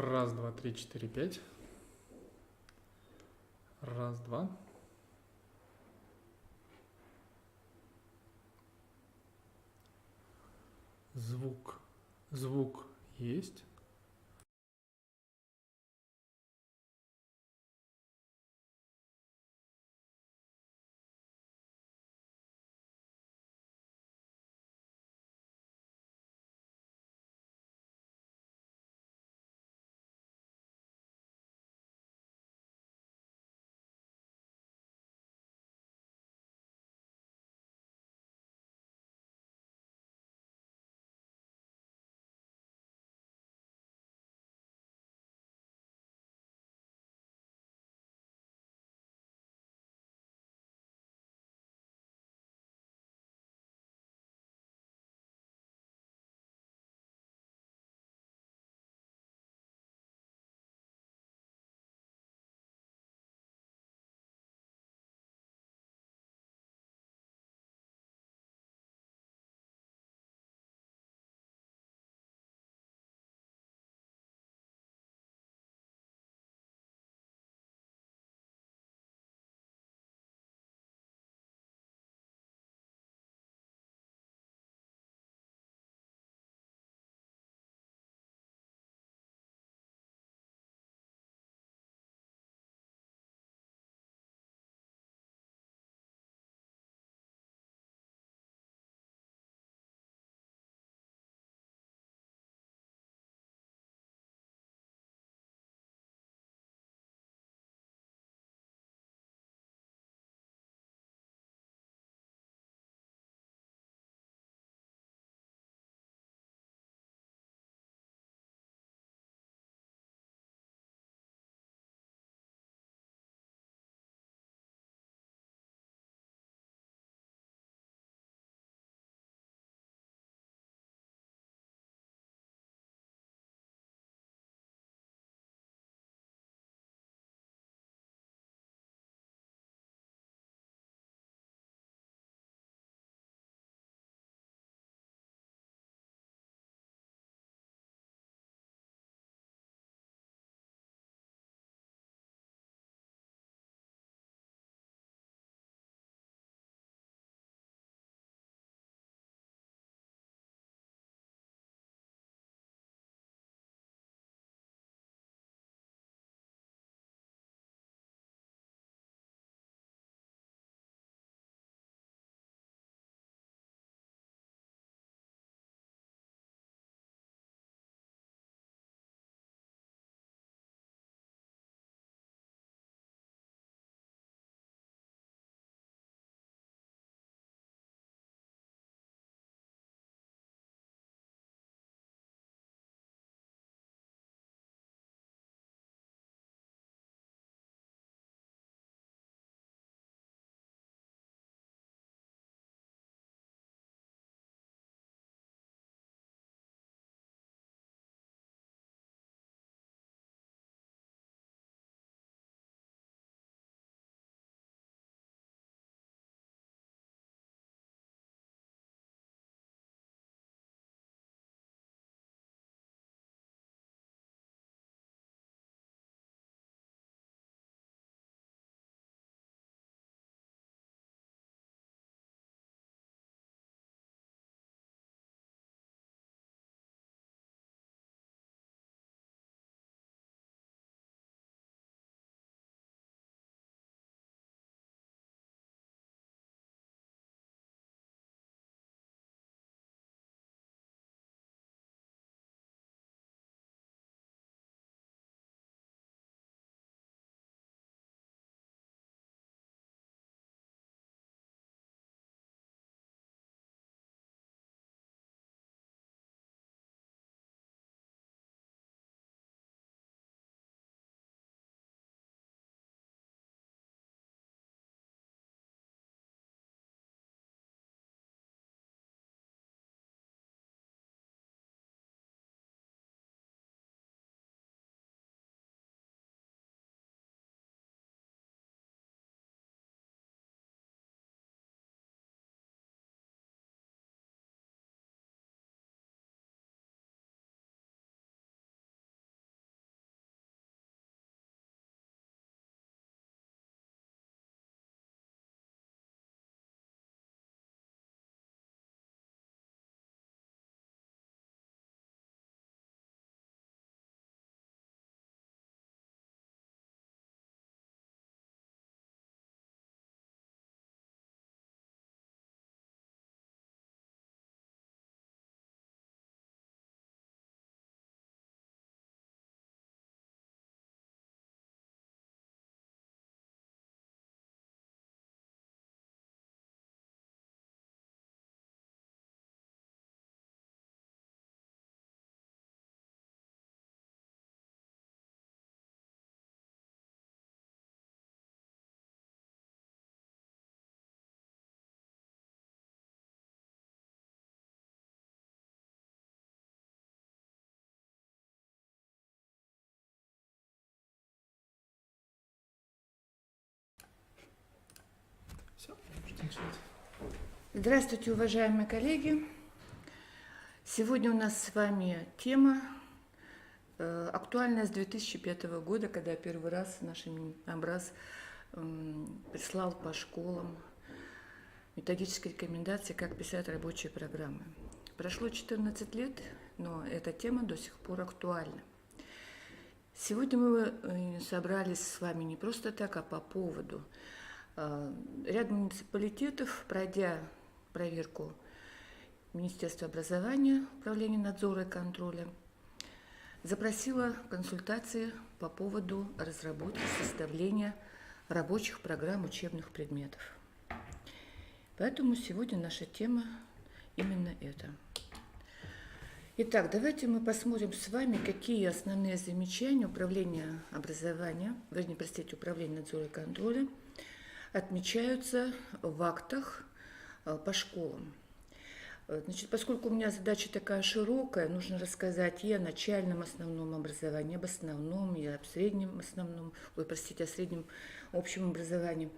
Раз, два, три, четыре, пять. Раз, два. Звук. Звук есть. начать. Здравствуйте, уважаемые коллеги! Сегодня у нас с вами тема, актуальная с 2005 года, когда первый раз наш Минобраз прислал по школам методические рекомендации, как писать рабочие программы. Прошло 14 лет, но эта тема до сих пор актуальна. Сегодня мы собрались с вами не просто так, а по поводу. Ряд муниципалитетов, пройдя проверку Министерства образования, Управления надзора и контроля, запросила консультации по поводу разработки, составления рабочих программ учебных предметов. Поэтому сегодня наша тема именно это. Итак, давайте мы посмотрим с вами, какие основные замечания Управления образования, Управления надзора и контроля отмечаются в актах по школам. Значит, поскольку у меня задача такая широкая, нужно рассказать и о начальном основном образовании, об основном, и о среднем основном, о среднем общем образовании,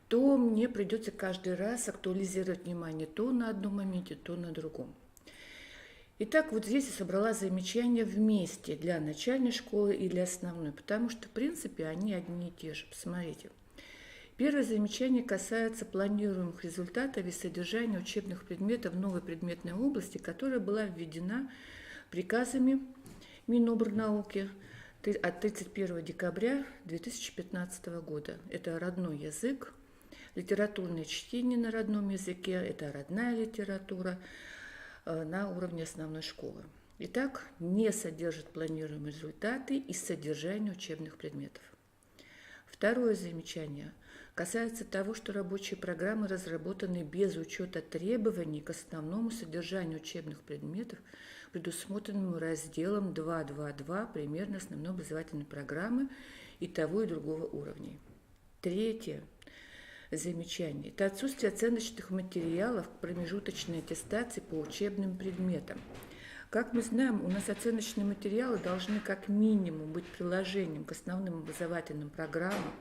то мне придется каждый раз актуализировать внимание то на одном моменте, то на другом. Итак, вот здесь я собрала замечания вместе для начальной школы и для основной, потому что, в принципе, они одни и те же. Посмотрите. Первое замечание касается планируемых результатов и содержания учебных предметов в новой предметной области, которая была введена приказами Минобрнауки от 31 декабря 2015 года. Это родной язык, литературное чтение на родном языке, это родная литература на уровне основной школы. Итак, не содержит планируемые результаты и содержание учебных предметов. Второе замечание касается того, что рабочие программы разработаны без учета требований к основному содержанию учебных предметов, предусмотренному разделом 2.2.2 примерно основной образовательной программы и того и другого уровней. Третье замечание – это отсутствие оценочных материалов к промежуточной аттестации по учебным предметам. Как мы знаем, у нас оценочные материалы должны как минимум быть приложением к основным образовательным программам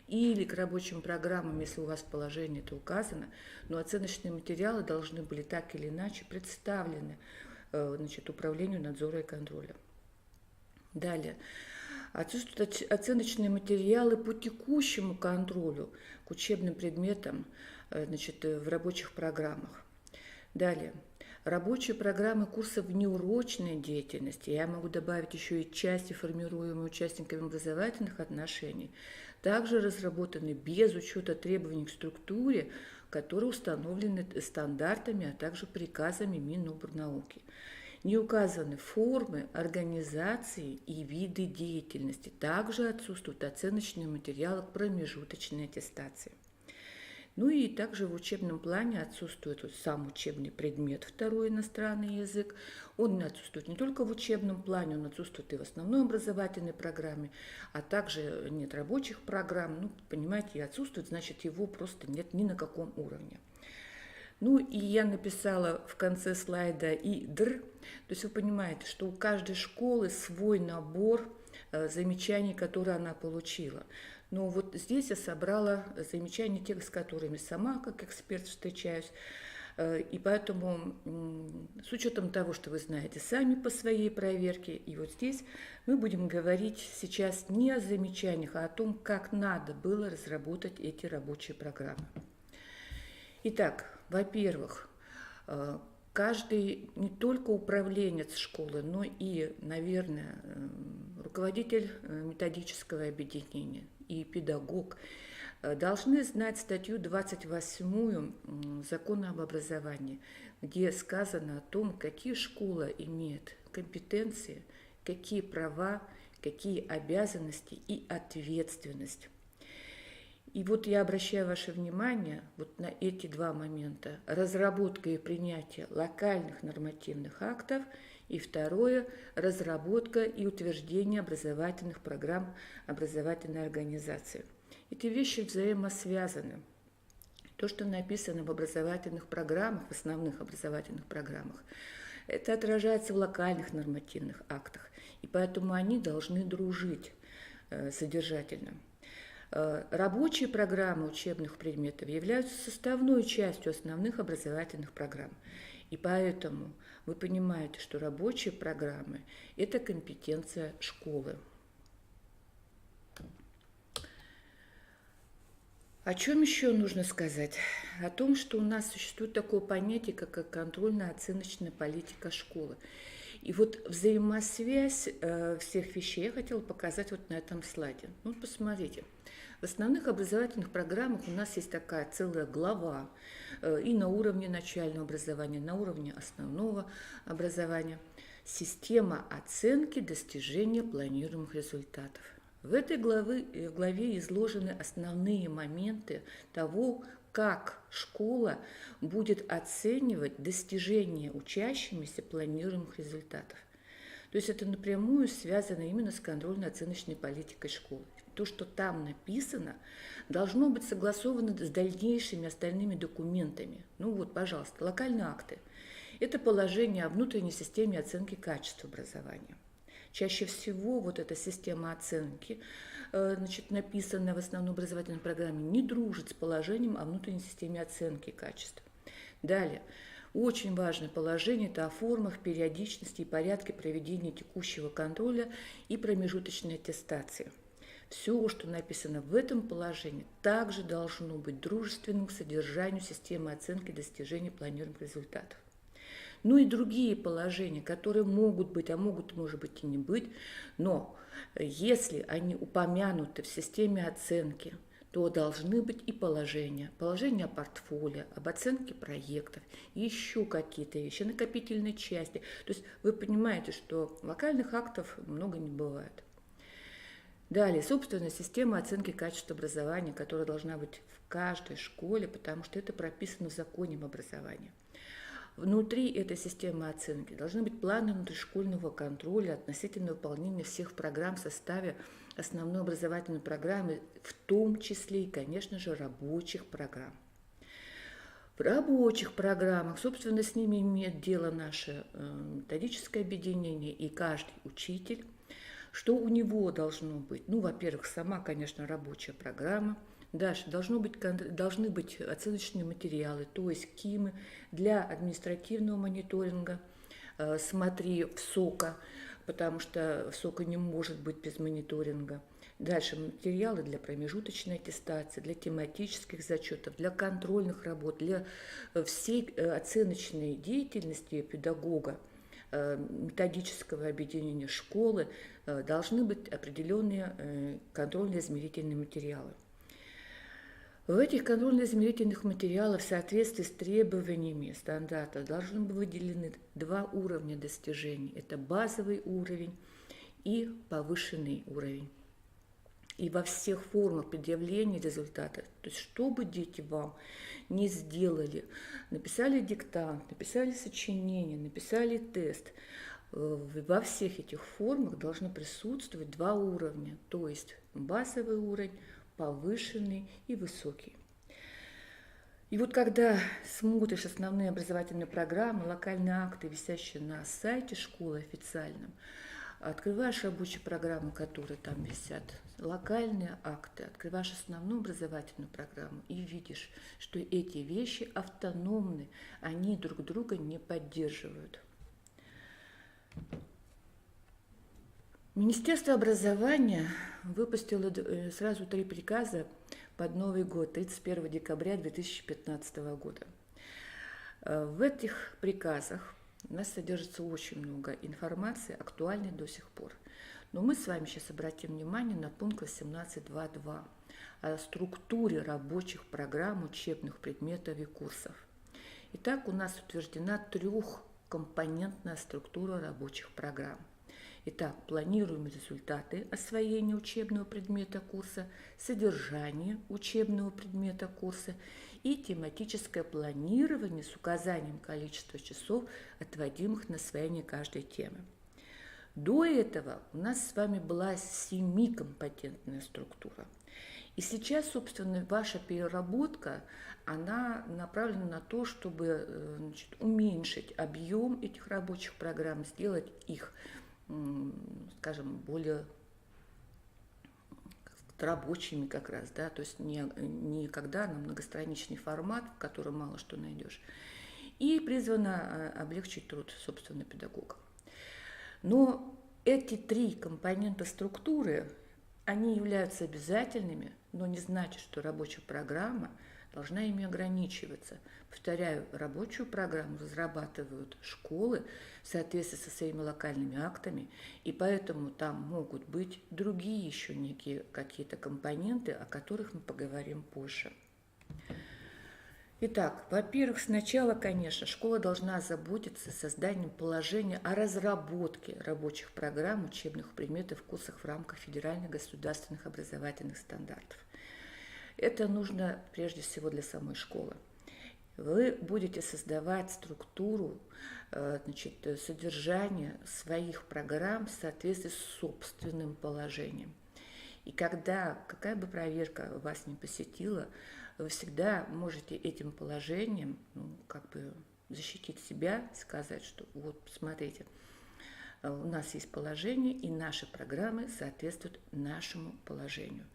или к рабочим программам, если у вас в положении это указано, но оценочные материалы должны были так или иначе представлены Управлению надзора и контроля. Далее. Отсутствуют оценочные материалы по текущему контролю к учебным предметам в рабочих программах. Далее. Рабочие программы курсов внеурочной деятельности, я могу добавить еще и части, формируемые участниками образовательных отношений, также разработаны без учета требований к структуре, которые установлены стандартами, а также приказами Минобрнауки. Не указаны формы, организации и виды деятельности. Также отсутствуют оценочные материалы к промежуточной аттестации. Ну и также в учебном плане отсутствует сам учебный предмет, второй иностранный язык. Он отсутствует не только в учебном плане, он отсутствует и в основной образовательной программе, а также нет рабочих программ. Понимаете, отсутствует, значит, его просто нет ни на каком уровне. И я написала в конце слайда ИДР, то есть вы понимаете, что у каждой школы свой набор замечаний, которые она получила. Но вот здесь я собрала замечания, тех, с которыми сама как эксперт встречаюсь. И поэтому, с учетом того, что вы знаете сами по своей проверке, и вот здесь мы будем говорить сейчас не о замечаниях, а о том, как надо было разработать эти рабочие программы. Итак, во-первых, каждый не только управленец школы, но и, наверное, руководитель методического объединения и педагог должны знать статью 28 Закона об образовании, где сказано о том, какие школа имеет компетенции, какие права, какие обязанности и ответственность. И вот я обращаю ваше внимание вот на эти два момента. Разработка и принятие локальных нормативных актов. И второе – разработка и утверждение образовательных программ образовательной организации. Эти вещи взаимосвязаны. То, что написано в образовательных программах, в основных образовательных программах, это отражается в локальных нормативных актах. И поэтому они должны дружить содержательно. Рабочие программы учебных предметов являются составной частью основных образовательных программ. И поэтому вы понимаете, что рабочие программы – это компетенция школы. О чем еще нужно сказать? О том, что у нас существует такое понятие, как контрольно-оценочная политика школы. И вот взаимосвязь всех вещей я хотела показать вот на этом слайде. Ну, посмотрите. В основных образовательных программах у нас есть такая целая глава и на уровне начального образования, на уровне основного образования. Система оценки достижения планируемых результатов. В этой главе изложены основные моменты того, как школа будет оценивать достижения учащимися планируемых результатов. То есть это напрямую связано именно с контрольно-оценочной политикой школы. То, что там написано, должно быть согласовано с дальнейшими остальными документами. Ну вот, пожалуйста, локальные акты. Это положение о внутренней системе оценки качества образования. Чаще всего вот эта система оценки, написанная в основной образовательной программе, не дружит с положением о внутренней системе оценки качества. Далее. Очень важное положение – это о формах, периодичности и порядке проведения текущего контроля и промежуточной аттестации. Все, что написано в этом положении, также должно быть дружественным к содержанию системы оценки достижений планируемых результатов. Ну и другие положения, которые могут быть, а могут, может быть, и не быть, но если они упомянуты в системе оценки, то должны быть и положения. Положения о портфолио, об оценке проектов, еще какие-то вещи, накопительной части. То есть вы понимаете, что локальных актов много не бывает. Далее, собственно, система оценки качества образования, которая должна быть в каждой школе, потому что это прописано в законе об образовании. Внутри этой системы оценки должны быть планы внутришкольного контроля относительно выполнения всех программ в составе основной образовательной программы, в том числе и, конечно же, рабочих программ. В рабочих программах, собственно, с ними имеет дело наше методическое объединение и каждый учитель. Что у него должно быть? Ну, во-первых, сама, конечно, рабочая программа. Дальше должны быть оценочные материалы, то есть КИМы для административного мониторинга. Смотри в СОКа, потому что в СОКа не может быть без мониторинга. Дальше материалы для промежуточной аттестации, для тематических зачетов, для контрольных работ, для всей оценочной деятельности педагога, методического объединения школы должны быть определенные контрольно-измерительные материалы. В этих контрольно-измерительных материалах в соответствии с требованиями стандарта должны быть выделены два уровня достижений. Это базовый уровень и повышенный уровень. И во всех формах предъявления результата, то есть что бы дети вам не сделали, написали диктант, написали сочинение, написали тест, во всех этих формах должны присутствовать два уровня, то есть базовый уровень, повышенный и высокий. И вот когда смотришь основные образовательные программы, локальные акты, висящие на сайте школы официальном, открываешь рабочие программы, которые там висят, локальные акты, открываешь основную образовательную программу и видишь, что эти вещи автономны, они друг друга не поддерживают. Министерство образования выпустило сразу 3 приказа под Новый год, 31 декабря 2015 года. В этих приказах у нас содержится очень много информации, актуальной до сих пор. Но мы с вами сейчас обратим внимание на пункт 18.2.2 о структуре рабочих программ учебных предметов и курсов. Итак, у нас утверждена трехкомпонентная структура рабочих программ. Итак, планируемые результаты освоения учебного предмета курса, содержание учебного предмета курса и тематическое планирование с указанием количества часов, отводимых на освоение каждой темы. До этого у нас с вами была 7-компонентная структура. И сейчас, собственно, ваша переработка, она направлена на то, чтобы уменьшить объем этих рабочих программ, сделать их, скажем, более рабочими как раз, да, то есть не когда на многостраничный формат, в котором мало что найдешь, и призвана облегчить труд, собственно, педагога. Но эти три компонента структуры, они являются обязательными, но не значит, что рабочая программа должна ими ограничиваться. Повторяю, рабочую программу разрабатывают школы в соответствии со своими локальными актами, и поэтому там могут быть другие еще некие какие-то компоненты, о которых мы поговорим позже. Итак, во-первых, сначала, конечно, школа должна заботиться созданием положения о разработке рабочих программ учебных предметов в курсах в рамках федеральных государственных образовательных стандартов. Это нужно прежде всего для самой школы. Вы будете создавать структуру, содержание своих программ в соответствии с собственным положением. И когда какая бы проверка вас не посетила, вы всегда можете этим положением защитить себя, сказать, что вот, смотрите, у нас есть положение, и наши программы соответствуют нашему положению.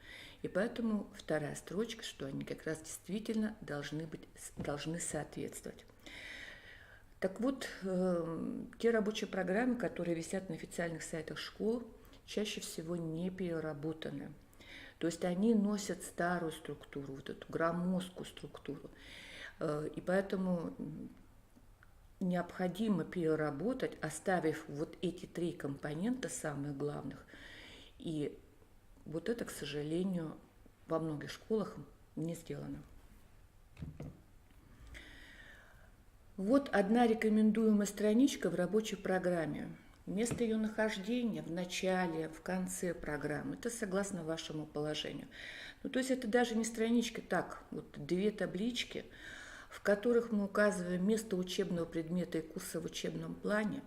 И поэтому вторая строчка, что они как раз действительно должны соответствовать. Так вот, те рабочие программы, которые висят на официальных сайтах школ, чаще всего не переработаны. То есть они носят старую структуру, вот эту громоздкую структуру. И поэтому необходимо переработать, оставив вот эти три компонента, самых главных. И вот это, к сожалению, во многих школах не сделано. Вот одна рекомендуемая страничка в рабочей программе. Место ее нахождения в начале, в конце программы, это согласно вашему положению. Ну, то есть это даже не страничка, так, вот две таблички, в которых мы указываем место учебного предмета и курса в учебном плане,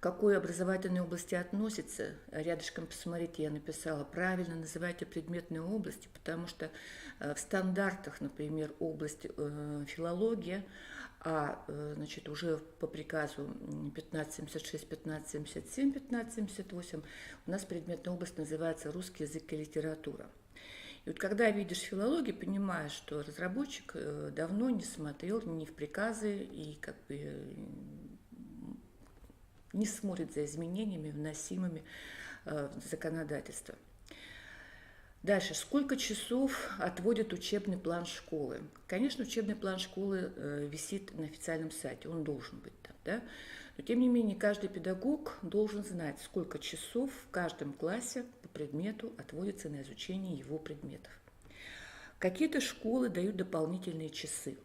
к какой образовательной области относится. Рядышком, посмотрите, я написала, правильно называйте предметные области, потому что в стандартах, например, область филология, уже по приказу 1576, 1577, 1578 у нас предметная область называется русский язык и литература. И вот когда видишь филологию, понимаешь, что разработчик давно не смотрел ни в приказы и не смотрит за изменениями, вносимыми в законодательство. Дальше, сколько часов отводит учебный план школы? Конечно, учебный план школы висит на официальном сайте, он должен быть там, да? Но тем не менее, каждый педагог должен знать, сколько часов в каждом классе по предмету отводится на изучение его предметов. Какие-то школы дают дополнительные часы.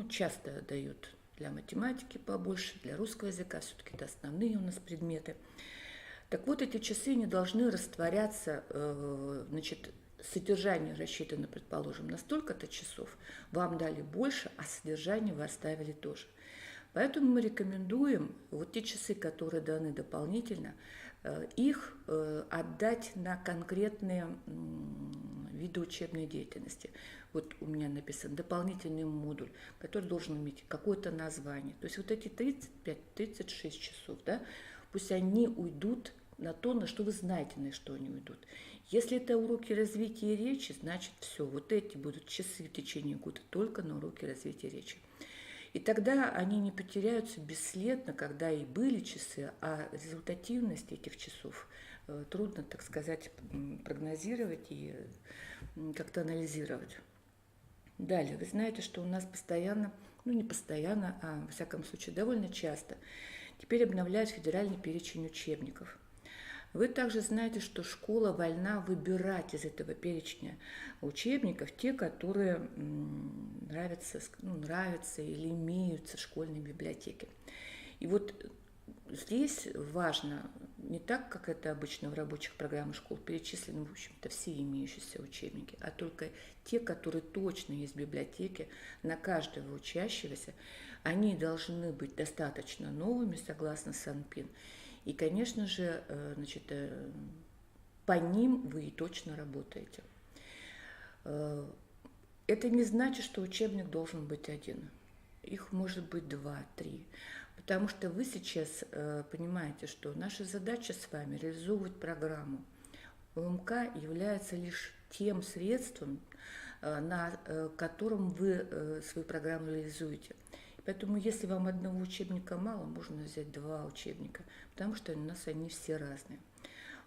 Часто дают для математики побольше, для русского языка, все-таки это основные у нас предметы. Так вот, эти часы не должны растворяться, содержание рассчитано, предположим, на столько-то часов, вам дали больше, а содержание вы оставили тоже. Поэтому мы рекомендуем вот те часы, которые даны дополнительно, их отдать на конкретные виды учебной деятельности. Вот у меня написан дополнительный модуль, который должен иметь какое-то название. То есть вот эти 35-36 часов, да, пусть они уйдут на то, на что вы знаете, на что они уйдут. Если это уроки развития речи, значит все, вот эти будут часы в течение года только на уроки развития речи. И тогда они не потеряются бесследно, когда и были часы, а результативность этих часов трудно, так сказать, прогнозировать и как-то анализировать. Далее, вы знаете, что у нас постоянно, не постоянно, а во всяком случае довольно часто теперь обновляют федеральный перечень учебников. Вы также знаете, что школа вольна выбирать из этого перечня учебников те, которые нравятся или имеются в школьной библиотеке. И вот здесь важно не так, как это обычно в рабочих программах школ перечислены, в общем-то, все имеющиеся учебники, а только те, которые точно есть в библиотеке на каждого учащегося. Они должны быть достаточно новыми, согласно Санпин. И, конечно же, по ним вы и точно работаете. Это не значит, что учебник должен быть один. Их может быть 2, 3. Потому что вы сейчас понимаете, что наша задача с вами реализовывать программу. УМК является лишь тем средством, на котором вы свою программу реализуете. Поэтому, если вам одного учебника мало, можно взять 2 учебника, потому что у нас они все разные.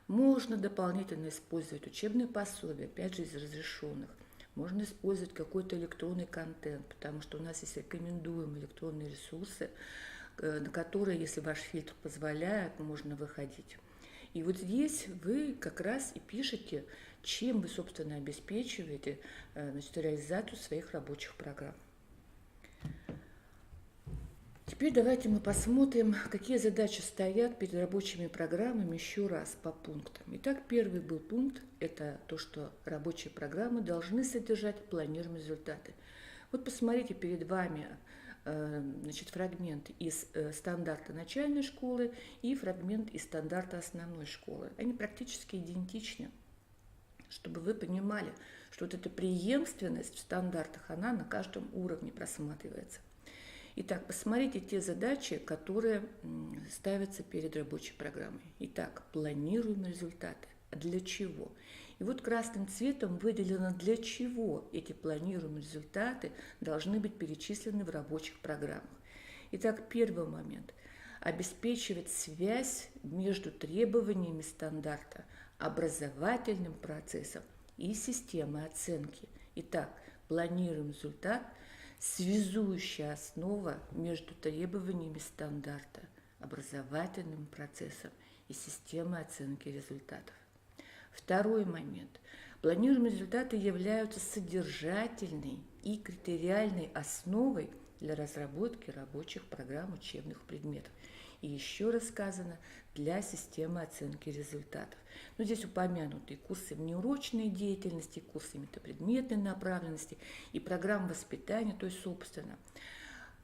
Можно дополнительно использовать учебные пособия, опять же, из разрешенных. Можно использовать какой-то электронный контент, потому что у нас есть рекомендуемые электронные ресурсы, на которые, если ваш фильтр позволяет, можно выходить. И вот здесь вы как раз и пишете, чем вы, собственно, обеспечиваете реализацию своих рабочих программ. Теперь давайте мы посмотрим, какие задачи стоят перед рабочими программами еще раз по пунктам. Итак, первый был пункт – это то, что рабочие программы должны содержать планируемые результаты. Вот посмотрите, перед вами фрагмент из стандарта начальной школы и фрагмент из стандарта основной школы. Они практически идентичны, чтобы вы понимали, что вот эта преемственность в стандартах, она на каждом уровне просматривается. Итак, посмотрите те задачи, которые ставятся перед рабочей программой. Итак, планируемые результаты. Для чего? И вот красным цветом выделено, для чего эти планируемые результаты должны быть перечислены в рабочих программах. Итак, первый момент. Обеспечивать связь между требованиями стандарта, образовательным процессом и системой оценки. Итак, планируемый результат – связующая основа между требованиями стандарта, образовательным процессом и системой оценки результатов. Второй момент. Планируемые результаты являются содержательной и критериальной основой для разработки рабочих программ учебных предметов. И еще раз сказано, для системы оценки результатов. Но здесь упомянуты курсы внеурочной деятельности, курсы метапредметной направленности и программы воспитания, то есть, собственно,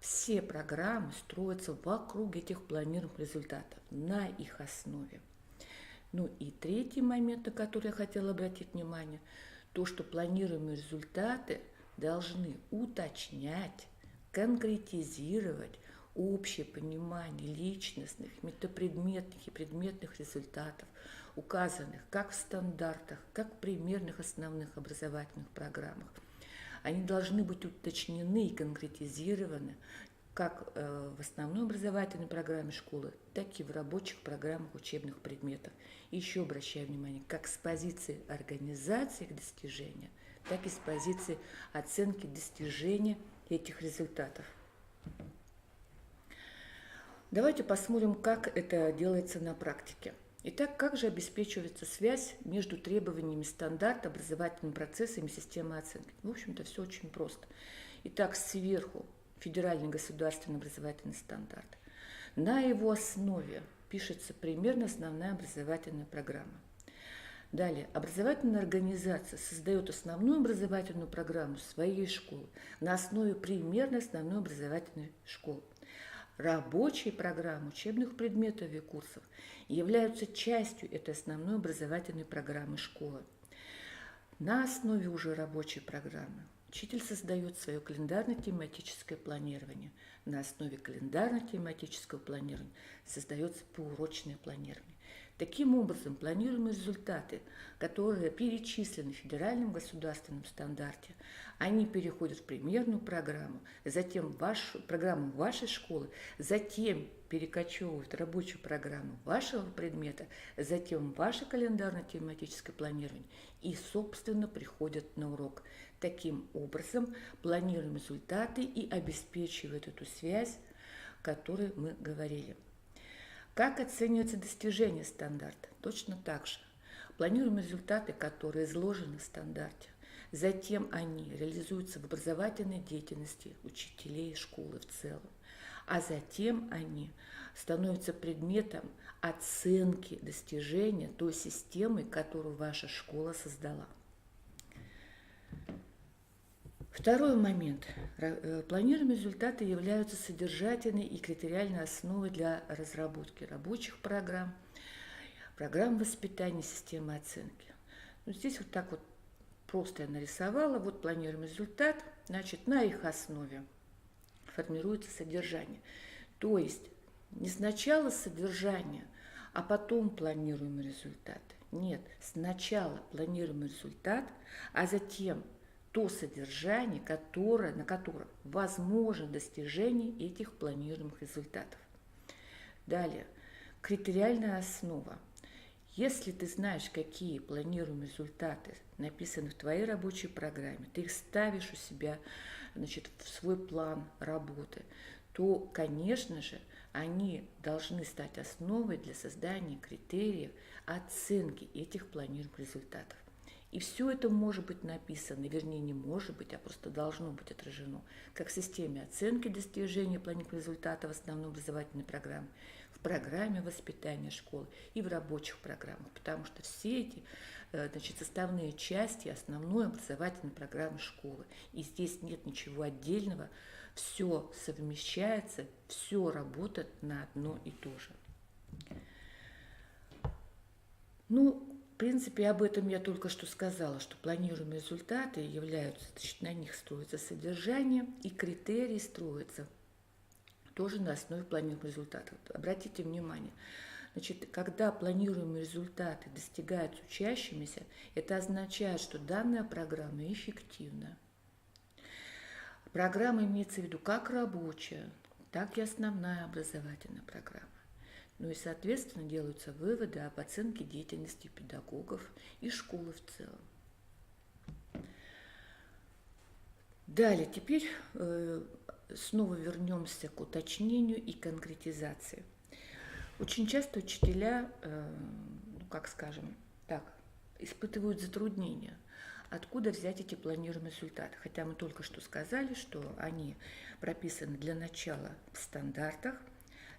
все программы строятся вокруг этих планируемых результатов, на их основе. Ну и третий момент, на который я хотела обратить внимание, то, что планируемые результаты должны уточнять, конкретизировать общее понимание личностных, метапредметных и предметных результатов, указанных как в стандартах, как в примерных основных образовательных программах. Они должны быть уточнены и конкретизированы как в основной образовательной программе школы, так и в рабочих программах учебных предметов. И еще обращаю внимание, как с позиции организации их достижения, так и с позиции оценки достижения этих результатов. Давайте посмотрим, как это делается на практике. Итак, как же обеспечивается связь между требованиями стандарта, образовательным процессом и системой оценки? В общем-то, все очень просто. Итак, сверху федеральный государственный образовательный стандарт. На его основе пишется примерно основная образовательная программа. Далее, образовательная организация создает основную образовательную программу своей школы на основе примерной основной образовательной школы. Рабочие программы учебных предметов и курсов являются частью этой основной образовательной программы школы. На основе уже рабочей программы учитель создает свое календарно-тематическое планирование. На основе календарно-тематического планирования создается поурочное планирование. Таким образом, планируемые результаты, которые перечислены в федеральном государственном стандарте, они переходят в примерную программу, затем в программу вашей школы, затем перекочевывают в рабочую программу вашего предмета, затем в ваше календарно-тематическое планирование и, собственно, приходят на урок. Таким образом, планируем результаты и обеспечивают эту связь, о которой мы говорили. Как оцениваются достижения стандарта? Точно так же. Планируем результаты, которые изложены в стандарте. Затем они реализуются в образовательной деятельности учителей школы в целом. А затем они становятся предметом оценки достижения той системы, которую ваша школа создала. Второй момент. Планируемые результаты являются содержательной и критериальной основой для разработки рабочих программ, программ воспитания, системы оценки. Здесь вот так вот просто я нарисовала. Вот планируемый результат. Значит, на их основе формируется содержание. То есть не сначала содержание, а потом планируемые результаты. Нет, сначала планируем результат, а затем то содержание, на котором возможно достижение этих планируемых результатов. Далее, критериальная основа. Если ты знаешь, какие планируемые результаты написаны в твоей рабочей программе, ты их ставишь у себя, значит, в свой план работы, то, конечно же, они должны стать основой для создания критериев оценки этих планируемых результатов. И все это может быть написано, вернее не может быть, а просто должно быть отражено, как в системе оценки достижения планируемых результатов основной образовательной программы, в программе воспитания школы и в рабочих программах, потому что все эти, значит, составные части основной образовательной программы школы. И здесь нет ничего отдельного, все совмещается, все работает на одно и то же. Ну, в принципе, об этом я только что сказала, что планируемые результаты являются, значит, на них строится содержание, и критерии строятся тоже на основе планируемых результатов. Обратите внимание, значит, когда планируемые результаты достигаются учащимися, это означает, что данная программа эффективна. Программа имеется в виду как рабочая, так и основная образовательная программа. Ну и, соответственно, делаются выводы об оценке деятельности педагогов и школы в целом. Далее, теперь снова вернемся к уточнению и конкретизации. Очень часто учителя, как скажем так, испытывают затруднения. Откуда взять эти планируемые результаты? Хотя мы только что сказали, что они прописаны для начала в стандартах,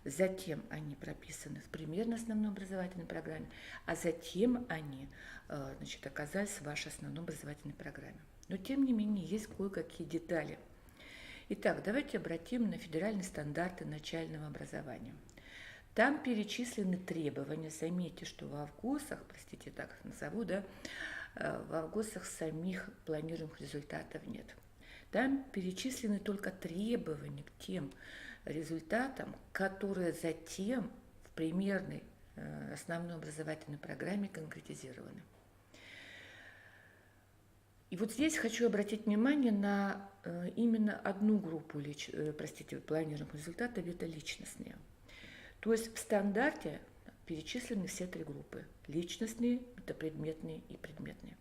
затем они прописаны в примерной основной образовательной программе, а затем они, значит, оказались в вашей основной образовательной программе. Но тем не менее есть кое-какие детали. Итак, давайте обратим на федеральные стандарты начального образования. Там перечислены требования. Заметьте, что в августах, простите, так их назову, да, в августах самих планируемых результатов нет. Там перечислены только требования к тем результатам, которые затем в примерной основной образовательной программе конкретизированы. И вот здесь хочу обратить внимание на именно одну группу планируемых результатов, это личностные. То есть в стандарте перечислены все три группы. Личностные, метапредметные и предметные.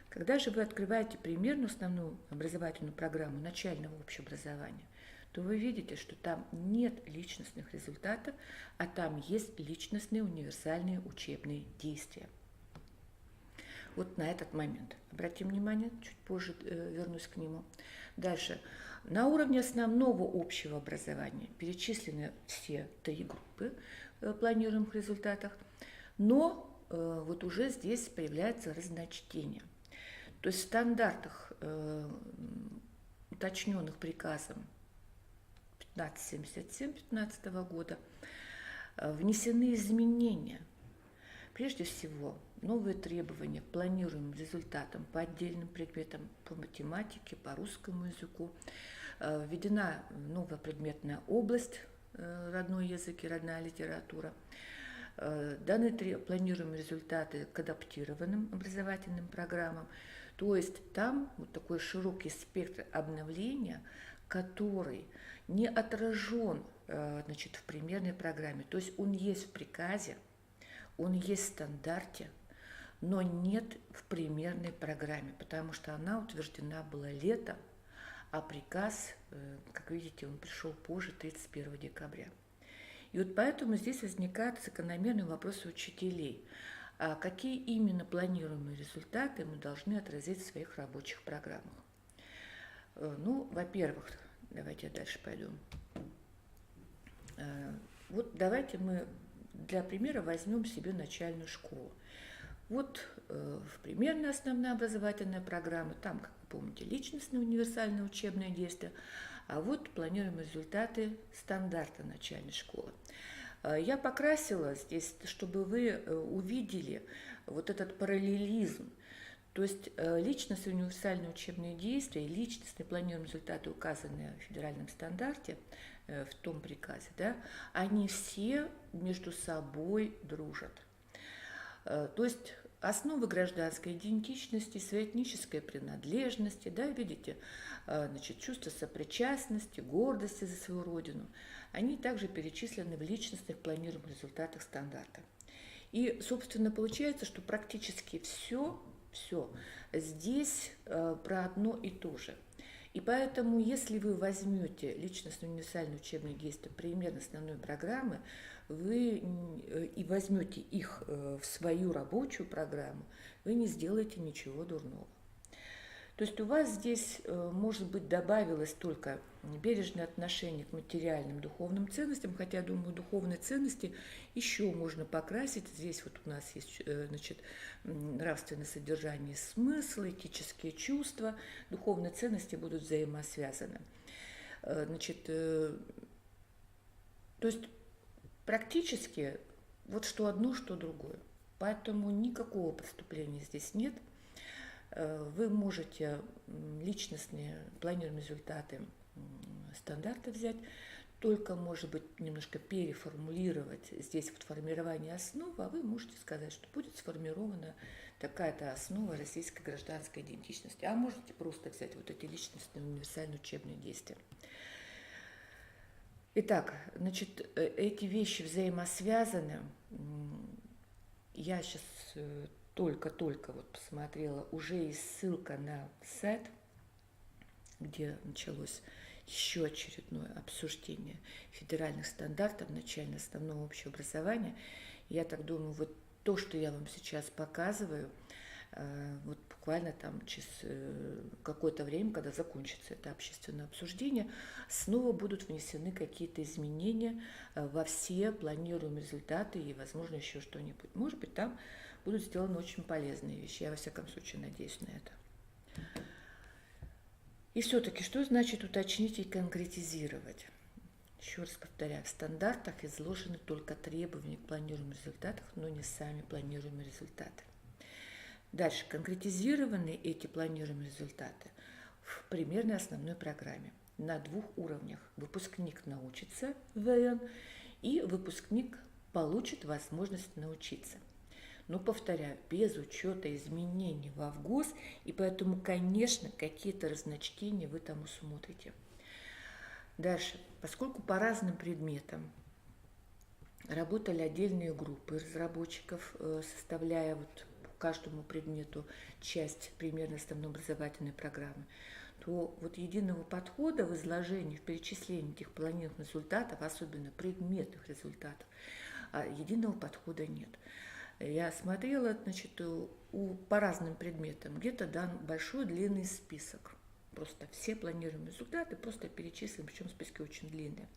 Когда же вы открываете примерную основную образовательную программу начального общеобразования, то вы видите, что там нет личностных результатов, а там есть личностные универсальные учебные действия. Вот на этот момент. Обратим внимание, чуть позже вернусь к нему. Дальше. На уровне основного общего образования перечислены все три группы планируемых результатов, но вот уже здесь появляется разночтение. То есть в стандартах, уточненных приказом 1577 2015 года, внесены изменения. Прежде всего, новые требования к планируемым результатам по отдельным предметам, по математике, по русскому языку. Введена новая предметная область, родной язык и родная литература. Даны планируемые результаты к адаптированным образовательным программам. То есть там вот такой широкий спектр обновления, который не отражен, значит, в примерной программе. То есть он есть в приказе, он есть в стандарте, но нет в примерной программе, потому что она утверждена была летом, а приказ, как видите, он пришел позже, 31 декабря. И вот поэтому здесь возникают закономерные вопросы учителей. А какие именно планируемые результаты мы должны отразить в своих рабочих программах? Ну, во-первых, давайте я дальше пойду. Вот давайте мы для примера возьмем себе начальную школу. Вот в примерной основная образовательная программа, там, как вы помните, личностные универсальные учебные действия, а вот планируемые результаты стандарта начальной школы. Я покрасила здесь, чтобы вы увидели вот этот параллелизм. То есть личностные универсальные учебные действия и личностные планируемые результаты, указанные в федеральном стандарте, в том приказе, да, они все между собой дружат. То есть основы гражданской идентичности, своей этнической принадлежности, да, видите, значит, чувство сопричастности, гордости за свою родину, они также перечислены в личностных планируемых результатах стандарта. И, собственно, получается, что практически все здесь про одно и то же. И поэтому, если вы возьмете личностные универсальные учебные действия примерно основной программы, вы и возьмете их в свою рабочую программу, вы не сделаете ничего дурного. То есть у вас здесь, может быть, добавилось только бережное отношение к материальным духовным ценностям, хотя, думаю, духовные ценности еще можно покрасить. Здесь вот у нас есть, значит, нравственное содержание, смысл, этические чувства, духовные ценности будут взаимосвязаны. Значит, то есть практически вот что одно, что другое. Поэтому никакого преступления здесь нет. Вы можете личностные планируемые результаты стандарта взять, только, может быть, немножко переформулировать здесь вот формирование основы, а вы можете сказать, что будет сформирована такая-то основа российской гражданской идентичности. А можете просто взять вот эти личностные универсальные учебные действия. Итак, значит, эти вещи взаимосвязаны. Я сейчас только вот посмотрела, уже есть ссылка на сайт, где началось еще очередное обсуждение федеральных стандартов начального основного общего образования. Я так думаю, вот то, что я вам сейчас показываю, вот буквально там через какое-то время, когда закончится это общественное обсуждение, снова будут внесены какие-то изменения во все планируемые результаты и, возможно, еще что-нибудь. Может быть, там будут сделаны очень полезные вещи. Я, во всяком случае, надеюсь на это. И все-таки, что значит уточнить и конкретизировать? Еще раз повторяю, в стандартах изложены только требования к планируемым результатам, но не сами планируемые результаты. Дальше, конкретизированы эти планируемые результаты в примерной основной программе на 2 уровнях. Выпускник научится ВН, и выпускник получит возможность научиться. Но, повторяю, без учета изменений во ВГОС, и поэтому, конечно, какие-то разночтения вы там усмотрите. Дальше, поскольку по разным предметам работали отдельные группы разработчиков, составляя вот каждому предмету часть примерно основной образовательной программы, то вот единого подхода в изложении, в перечислении этих планируемых результатов, особенно предметных результатов, единого подхода нет. Я смотрела, значит, по разным предметам, где-то дан большой длинный список. Просто все планируемые результаты просто перечислены, причем списки очень длинные.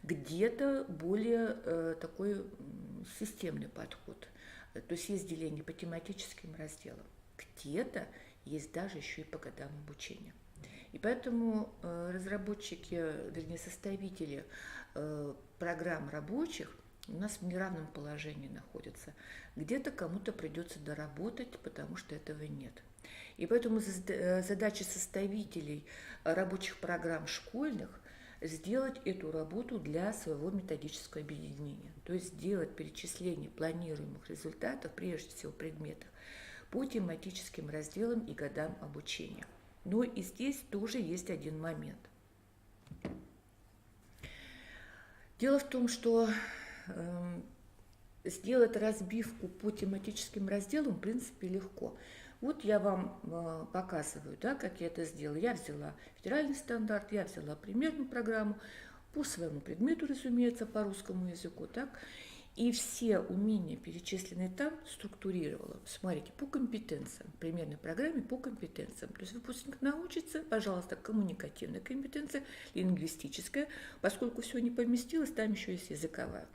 Где-то более такой системный подход. То есть есть деление по тематическим разделам. Где-то есть даже еще и по годам обучения. И поэтому разработчики, вернее, составители программ рабочих у нас в неравном положении находятся. Где-то кому-то придется доработать, потому что этого нет. И поэтому задача составителей рабочих программ школьных сделать эту работу для своего методического объединения. То есть сделать перечисление планируемых результатов, прежде всего предметов, по тематическим разделам и годам обучения. Но и здесь тоже есть один момент. Дело в том, что сделать разбивку по тематическим разделам, в принципе, легко. Вот я вам показываю, да, как я это сделала. Я взяла федеральный стандарт, я взяла примерную программу по своему предмету, разумеется, по русскому языку, так, и все умения, перечисленные там, структурировала. Смотрите, по компетенциям, в примерной программе по компетенциям. То есть выпускник научится, пожалуйста, коммуникативная компетенция, лингвистическая, поскольку все не поместилось, там еще есть языковая.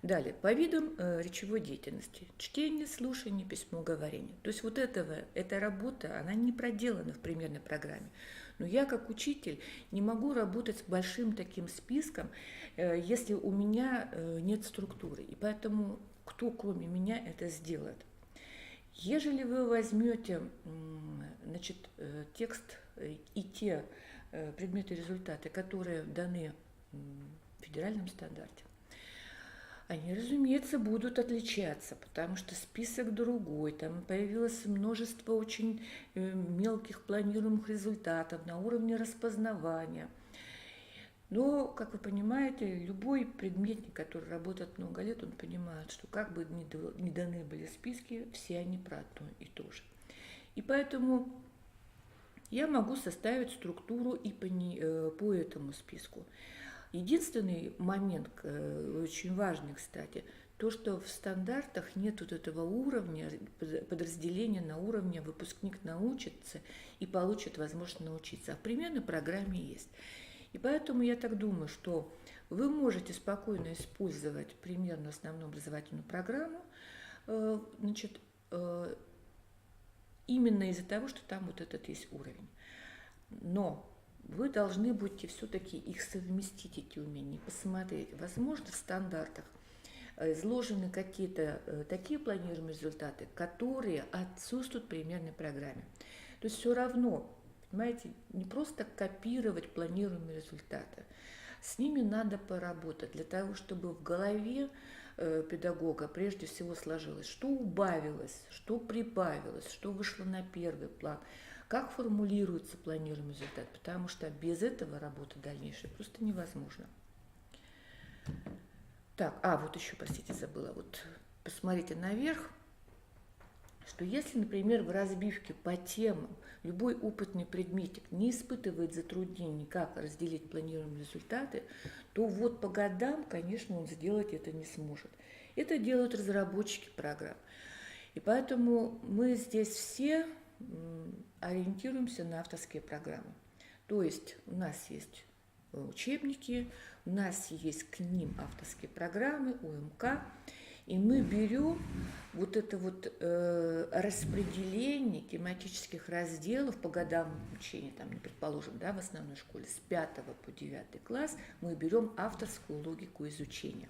Далее, по видам речевой деятельности. Чтение, слушание, письмо, говорение. То есть вот эта работа, она не проделана в примерной программе. Но я, как учитель, не могу работать с большим таким списком, если у меня нет структуры. И поэтому кто, кроме меня, это сделает? Ежели вы возьмете, значит, текст и те предметы и результаты, которые даны в федеральном стандарте, Они, разумеется, будут отличаться, потому что список другой, там появилось множество очень мелких планируемых результатов на уровне распознавания. Но, как вы понимаете, любой предметник, который работает много лет, он понимает, что как бы ни даны были списки, все они про одно и то же. И поэтому я могу составить структуру и по этому списку. Единственный момент, очень важный, кстати, то, что в стандартах нет вот этого уровня, подразделения на уровне выпускник научится и получит возможность научиться. А в примерной программе есть. И поэтому я так думаю, что вы можете спокойно использовать примерно основную образовательную программу, значит, именно из-за того, что там вот этот есть уровень. Но вы должны будете все-таки их совместить, эти умения, посмотреть. Возможно, в стандартах изложены какие-то такие планируемые результаты, которые отсутствуют в примерной программе. То есть все равно, понимаете, не просто копировать планируемые результаты. С ними надо поработать для того, чтобы в голове педагога прежде всего сложилось, что убавилось, что прибавилось, что вышло на первый план, как формулируется планируемый результат, потому что без этого работа дальнейшая просто невозможна. Так, вот еще, простите, забыла, вот посмотрите наверх, что если, например, в разбивке по темам любой опытный предметник не испытывает затруднений, как разделить планируемые результаты, то вот по годам, конечно, он сделать это не сможет. Это делают разработчики программ. И поэтому мы здесь все ориентируемся на авторские программы. То есть у нас есть учебники, у нас есть к ним авторские программы, УМК, и мы берем вот это вот распределение тематических разделов по годам обучения, там, предположим, да, в основной школе с 5 по 9 класс мы берем авторскую логику изучения.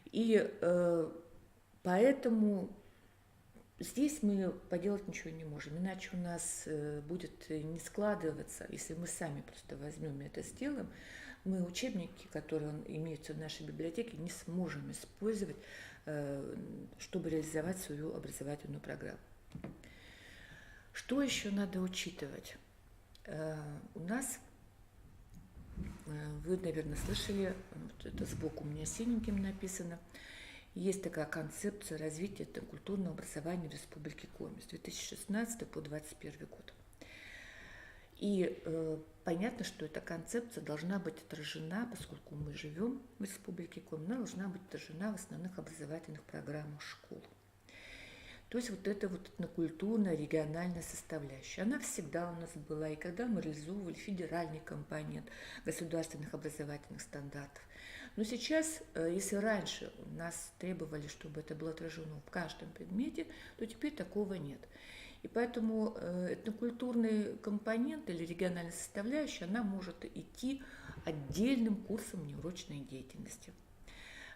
И поэтому здесь мы поделать ничего не можем, иначе у нас будет не складываться, если мы сами просто возьмем и это сделаем, мы учебники, которые имеются в нашей библиотеке, не сможем использовать, чтобы реализовать свою образовательную программу. Что еще надо учитывать? У нас, вы, наверное, слышали, вот это сбоку у меня синеньким написано, есть такая концепция развития культурного образования в Республике Коми с 2016 по 2021 год. И понятно, что эта концепция должна быть отражена, поскольку мы живем в Республике Коми, она должна быть отражена в основных образовательных программах школ. То есть вот эта вот этнокультурная, региональная составляющая, она всегда у нас была, и когда мы реализовывали федеральный компонент государственных образовательных стандартов. Но сейчас, если раньше у нас требовали, чтобы это было отражено в каждом предмете, то теперь такого нет. И поэтому этнокультурный компонент или региональная составляющая, она может идти отдельным курсом внеурочной деятельности.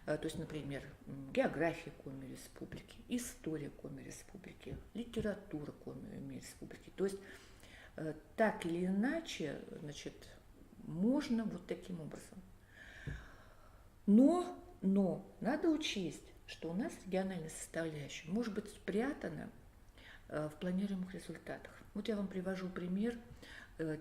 То есть, например, география Коми Республики, история Коми Республики, литература Коми Республики. То есть, так или иначе, значит, можно вот таким образом. Но надо учесть, что у нас региональная составляющая может быть спрятана в планируемых результатах. Вот я вам привожу пример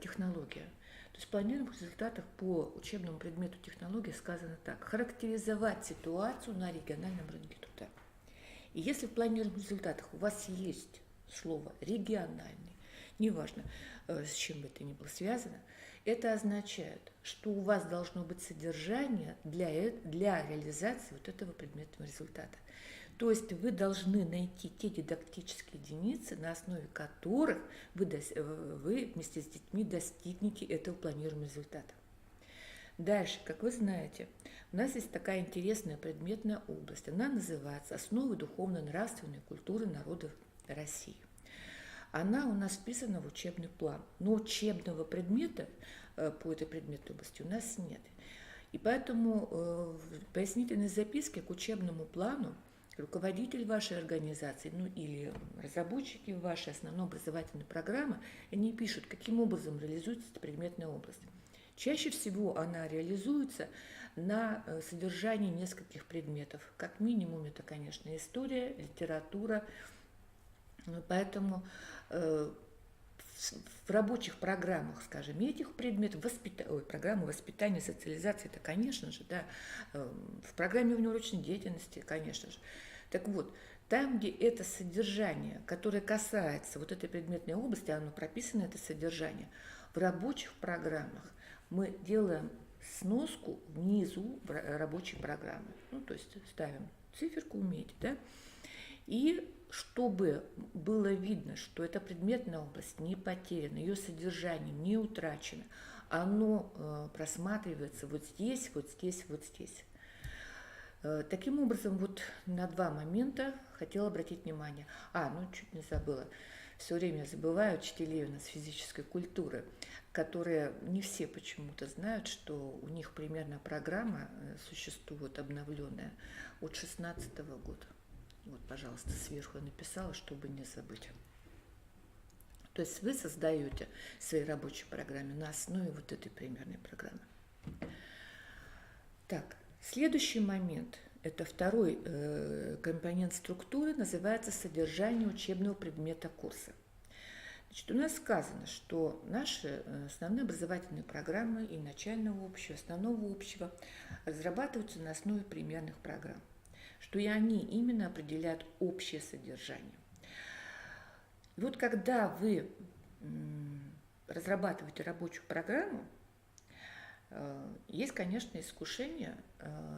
технология. То есть в планируемых результатах по учебному предмету технология сказано так: характеризовать ситуацию на региональном рынке труда. И если в планируемых результатах у вас есть слово региональный, неважно, с чем бы это ни было связано, это означает, что у вас должно быть содержание для реализации вот этого предметного результата. То есть вы должны найти те дидактические единицы, на основе которых вы вместе с детьми достигнете этого планируемого результата. Дальше, как вы знаете, у нас есть такая интересная предметная область. Она называется «Основы духовно-нравственной культуры народов России». Она у нас вписана в учебный план, но учебного предмета по этой предметной области у нас нет. И поэтому в пояснительной записке к учебному плану руководитель вашей организации, или разработчики вашей основной образовательной программы, они пишут, каким образом реализуется эта предметная область. Чаще всего она реализуется на содержание нескольких предметов. Как минимум это, конечно, история, литература. Поэтому в рабочих программах, скажем, этих предметов, программы воспитания, социализации, это, конечно же, да, в программе внеурочной деятельности, конечно же. Так вот, там, где это содержание, которое касается вот этой предметной области, оно прописано, это содержание, в рабочих программах мы делаем сноску внизу рабочей программы. Ну, то есть ставим циферку, умеете, да? И чтобы было видно, что эта предметная область не потеряна, ее содержание не утрачено, оно просматривается вот здесь, вот здесь, вот здесь. Таким образом, вот на два момента хотела обратить внимание. Чуть не забыла. Все время забываю учителей у нас физической культуры, которые не все почему-то знают, что у них примерно программа существует обновленная от 2016 года. Вот, пожалуйста, сверху я написала, чтобы не забыть. То есть вы создаете свои рабочие программы на основе вот этой примерной программы. Так, следующий момент, это второй компонент структуры, называется содержание учебного предмета курса. Значит, у нас сказано, что наши основные образовательные программы и начального общего, основного общего разрабатываются на основе примерных программ, что и они именно определяют общее содержание. И вот когда вы разрабатываете рабочую программу, есть, конечно, искушение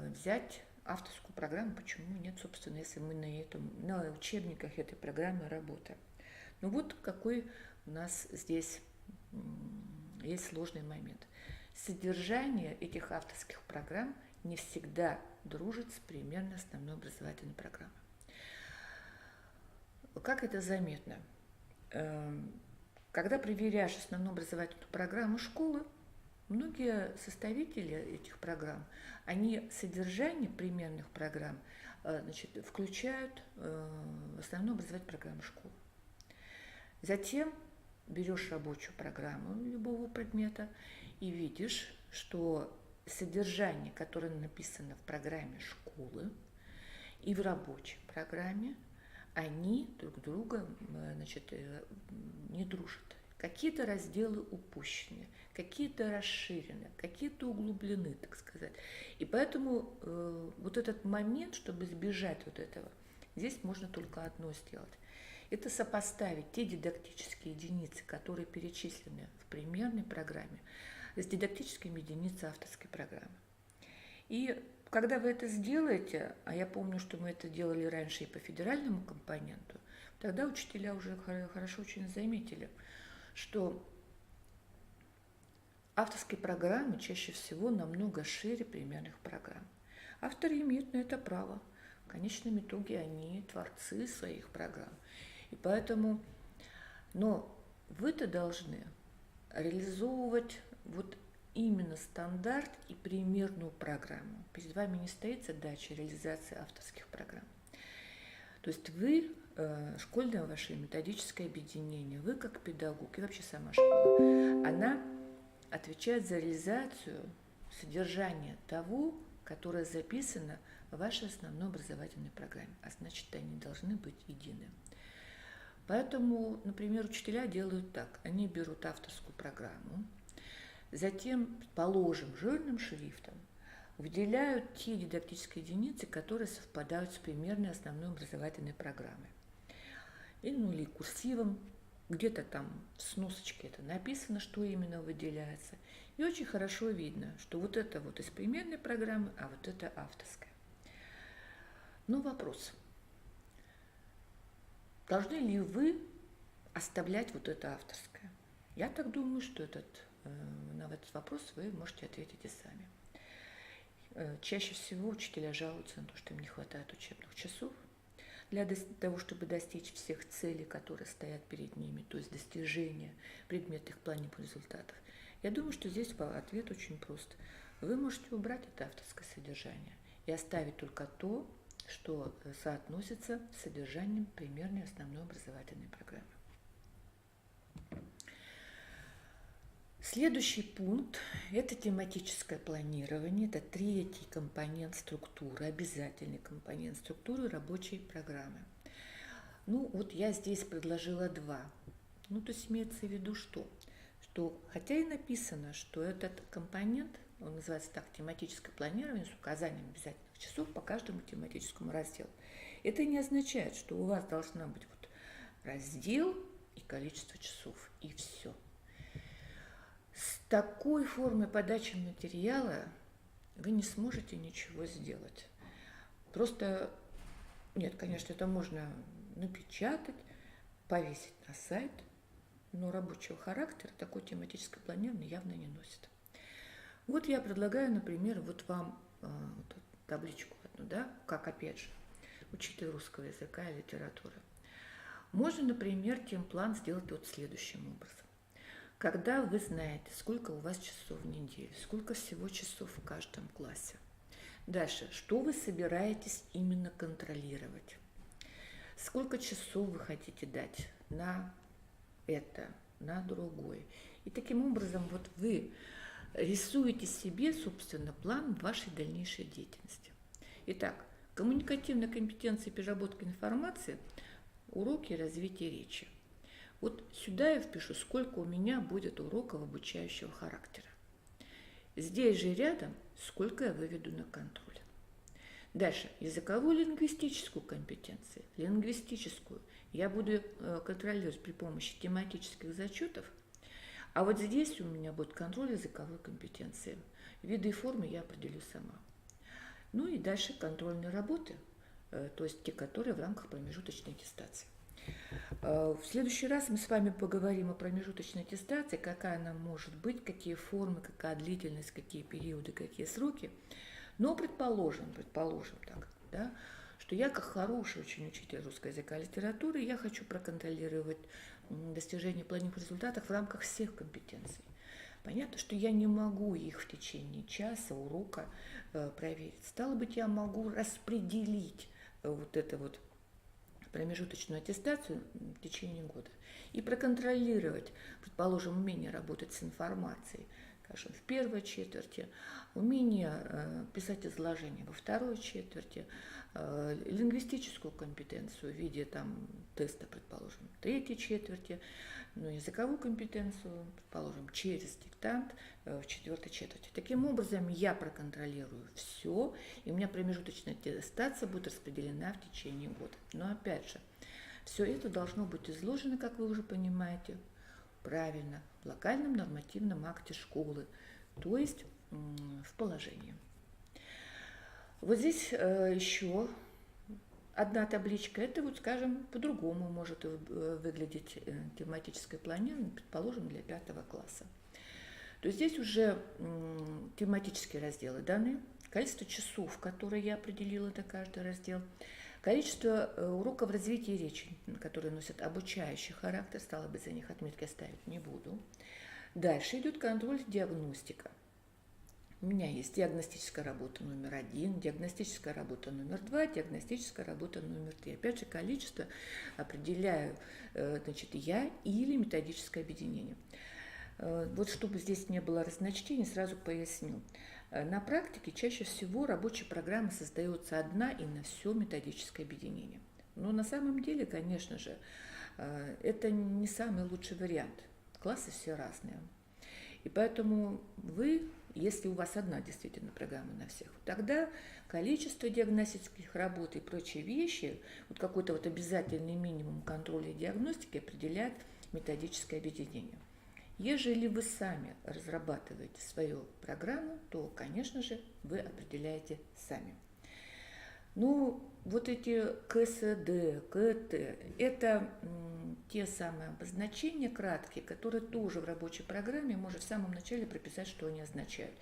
взять авторскую программу. Почему нет, собственно, если мы на учебниках этой программы работаем. Ну вот какой у нас здесь есть сложный момент. Содержание этих авторских программ не всегда дружит с примерно основной образовательной программой. Как это заметно? Когда проверяешь основную образовательную программу школы, многие составители этих программ, они содержание примерных программ включают в основную образовательную программу школы. Затем берешь рабочую программу любого предмета и видишь, что содержание, которое написано в программе школы и в рабочей программе, они друг друга не дружат. Какие-то разделы упущены, какие-то расширены, какие-то углублены, так сказать. И поэтому вот этот момент, чтобы избежать вот этого, здесь можно только одно сделать. Это сопоставить те дидактические единицы, которые перечислены в примерной программе, с дидактическими единицами авторской программы. И когда вы это сделаете, а я помню, что мы это делали раньше и по федеральному компоненту, тогда учителя уже хорошо очень заметили, что авторские программы чаще всего намного шире примерных программ. Авторы имеют на это право. В конечном итоге они творцы своих программ. И поэтому, но вы-то должны реализовывать вот именно стандарт и примерную программу. Перед вами не стоит задача реализации авторских программ. То есть вы, школьное ваше методическое объединение, вы как педагог и вообще сама школа, она отвечает за реализацию содержания того, которое записано в вашей основной образовательной программе. А значит, они должны быть едины. Поэтому, например, учителя делают так. Они берут авторскую программу, затем, положим, жирным шрифтом выделяют те дидактические единицы, которые совпадают с примерной основной образовательной программой. Или курсивом, где-то там в сносочке это написано, что именно выделяется. И очень хорошо видно, что вот это вот из примерной программы, а вот это авторская. Но вопрос. Должны ли вы оставлять вот это авторское? Я так думаю, что на этот вопрос вы можете ответить и сами. Чаще всего учителя жалуются на то, что им не хватает учебных часов для того, чтобы достичь всех целей, которые стоят перед ними, то есть достижения предметных планов результатов. Я думаю, что здесь ответ очень прост. Вы можете убрать это авторское содержание и оставить только то, что соотносится с содержанием примерной основной образовательной программы. Следующий пункт – это тематическое планирование. Это третий компонент структуры, обязательный компонент структуры рабочей программы. Ну, вот я здесь предложила два. Ну, то есть имеется в виду что? Что, хотя и написано, что этот компонент, он называется так, тематическое планирование с указанием обязательных часов по каждому тематическому разделу. Это не означает, что у вас должна быть вот раздел и количество часов, и все. С такой формой подачи материала вы не сможете ничего сделать. Просто, нет, конечно, это можно напечатать, повесить на сайт, но рабочего характера такое тематическое планирование явно не носит. Вот я предлагаю, например, вот вам вот табличку одну, да, как, опять же, учитель русского языка и литературы. Можно, например, темплан сделать вот следующим образом. Когда вы знаете, сколько у вас часов в неделю, сколько всего часов в каждом классе. Дальше, что вы собираетесь именно контролировать? Сколько часов вы хотите дать на это, на другое. И таким образом вот вы рисуете себе, собственно, план вашей дальнейшей деятельности. Итак, коммуникативные компетенции переработки информации, уроки развития речи. Вот сюда я впишу, сколько у меня будет уроков обучающего характера. Здесь же рядом, сколько я выведу на контроль. Дальше, языковую лингвистическую компетенцию, лингвистическую я буду контролировать при помощи тематических зачетов, а вот здесь у меня будет контроль языковой компетенции. Виды и формы я определю сама. Ну и дальше контрольные работы, то есть те, которые в рамках промежуточной аттестации. В следующий раз мы с вами поговорим о промежуточной аттестации, какая она может быть, какие формы, какая длительность, какие периоды, какие сроки. Но предположим так, да, что я как хороший очень учитель русского языка и литературы, я хочу проконтролировать достижение плановых результатов в рамках всех компетенций. Понятно, что я не могу их в течение часа, урока проверить. Стало быть, я могу распределить вот это вот промежуточную аттестацию в течение года и проконтролировать, предположим, умение работать с информацией, скажем, в первой четверти, умение писать изложение во второй четверти, лингвистическую компетенцию в виде там, теста, предположим, в третьей четверти, ну, языковую компетенцию, предположим, через диктант в четвертой четверти. Таким образом, я проконтролирую все, и у меня промежуточная аттестация будет распределена в течение года. Но опять же, все это должно быть изложено, как вы уже понимаете, правильно, в локальном нормативном акте школы, то есть в положении. Вот здесь еще одна табличка, это вот, скажем, по-другому может выглядеть тематическое планирование, предположим, для 5 класса. То есть здесь уже тематические разделы даны, количество часов, которые я определила на каждый раздел, количество уроков развития речи, которые носят обучающий характер, стало быть, за них отметки ставить не буду. Дальше идет контроль, диагностика. У меня есть диагностическая работа номер 1, диагностическая работа номер 2, диагностическая работа номер 3. Опять же, количество определяю, значит, я или методическое объединение. Вот чтобы здесь не было разночтений, сразу поясню. На практике чаще всего рабочая программа создается одна и на все методическое объединение. Но на самом деле, конечно же, это не самый лучший вариант. Классы все разные. И поэтому вы, если у вас одна действительно программа на всех, тогда количество диагностических работ и прочие вещи, вот какой-то вот обязательный минимум контроля и диагностики определяет методическое объединение. Ежели вы сами разрабатываете свою программу, то, конечно же, вы определяете сами. Ну, вот эти КСД, КТ – это те самые обозначения краткие, которые тоже в рабочей программе можно в самом начале прописать, что они означают.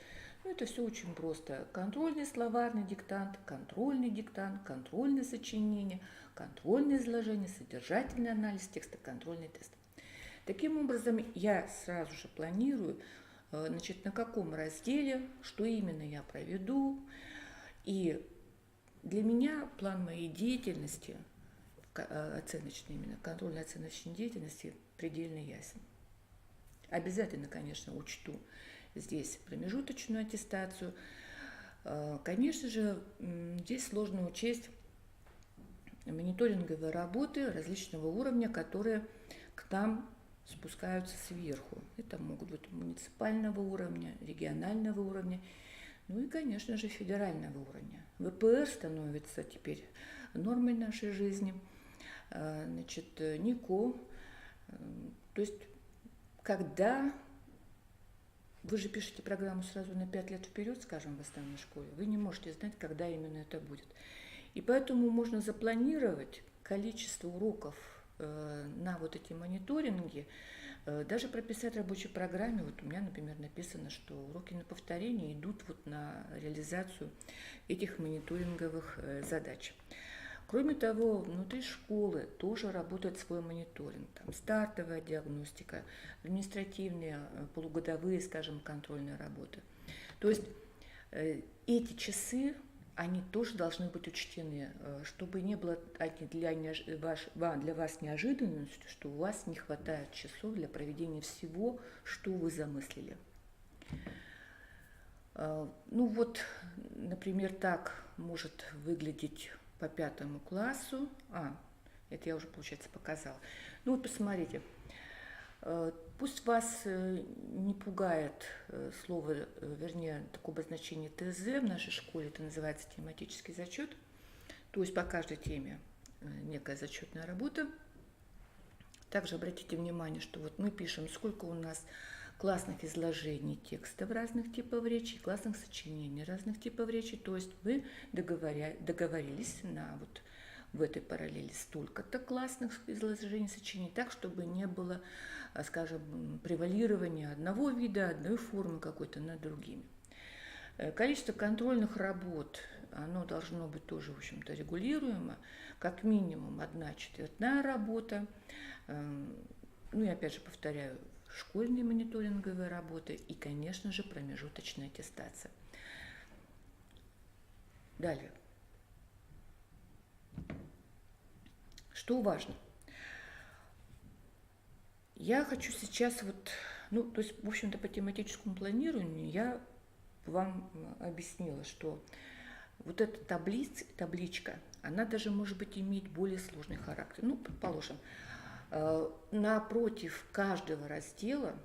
Ну, это все очень просто. Контрольный словарный диктант, контрольное сочинение, контрольное изложение, содержательный анализ текста, контрольный тест. Таким образом, я сразу же планирую, значит, на каком разделе, что именно я проведу. И для меня план моей деятельности, оценочной, именно контрольно-оценочной деятельности, предельно ясен. Обязательно, конечно, учту здесь промежуточную аттестацию. Конечно же, здесь сложно учесть мониторинговые работы различного уровня, которые к нам спускаются сверху. Это могут быть муниципального уровня, регионального уровня, ну и, конечно же, федерального уровня. ВПР становится теперь нормой нашей жизни. Значит, НИКО, то есть, когда вы же пишете программу сразу на 5 лет вперед, скажем, в основной школе, вы не можете знать, когда именно это будет. И поэтому можно запланировать количество уроков на вот эти мониторинги, даже прописать в рабочей программе. Вот у меня, например, написано, что уроки на повторение идут вот на реализацию этих мониторинговых задач. Кроме того, внутри школы тоже работает свой мониторинг. Там стартовая диагностика, административные, полугодовые, скажем, контрольные работы. То есть эти часы, они тоже должны быть учтены, чтобы не было для вас неожиданностью, что у вас не хватает часов для проведения всего, что вы замыслили. Ну вот, например, так может выглядеть по 5 классу. Это я уже, получается, показала. Ну вот посмотрите. Пусть вас не пугает слово, вернее, такое обозначение ТЗ. В нашей школе это называется тематический зачет. То есть по каждой теме некая зачетная работа. Также обратите внимание, что вот мы пишем, сколько у нас классных изложений текстов разных типов речи, классных сочинений разных типов речи. То есть вы договорились на вот в этой параллели столько-то классных изложений, сочинений, так, чтобы не было, скажем, превалирования одного вида, одной формы какой-то над другими. Количество контрольных работ, оно должно быть тоже, в общем-то, регулируемо, как минимум 1/4 работа, ну и опять же повторяю, школьные мониторинговые работы и, конечно же, промежуточная аттестация. Далее. Что важно? Я хочу сейчас то есть, в общем-то, по тематическому планированию я вам объяснила, что вот эта табличка, она даже может быть иметь более сложный характер. Ну, предположим, напротив каждого раздела,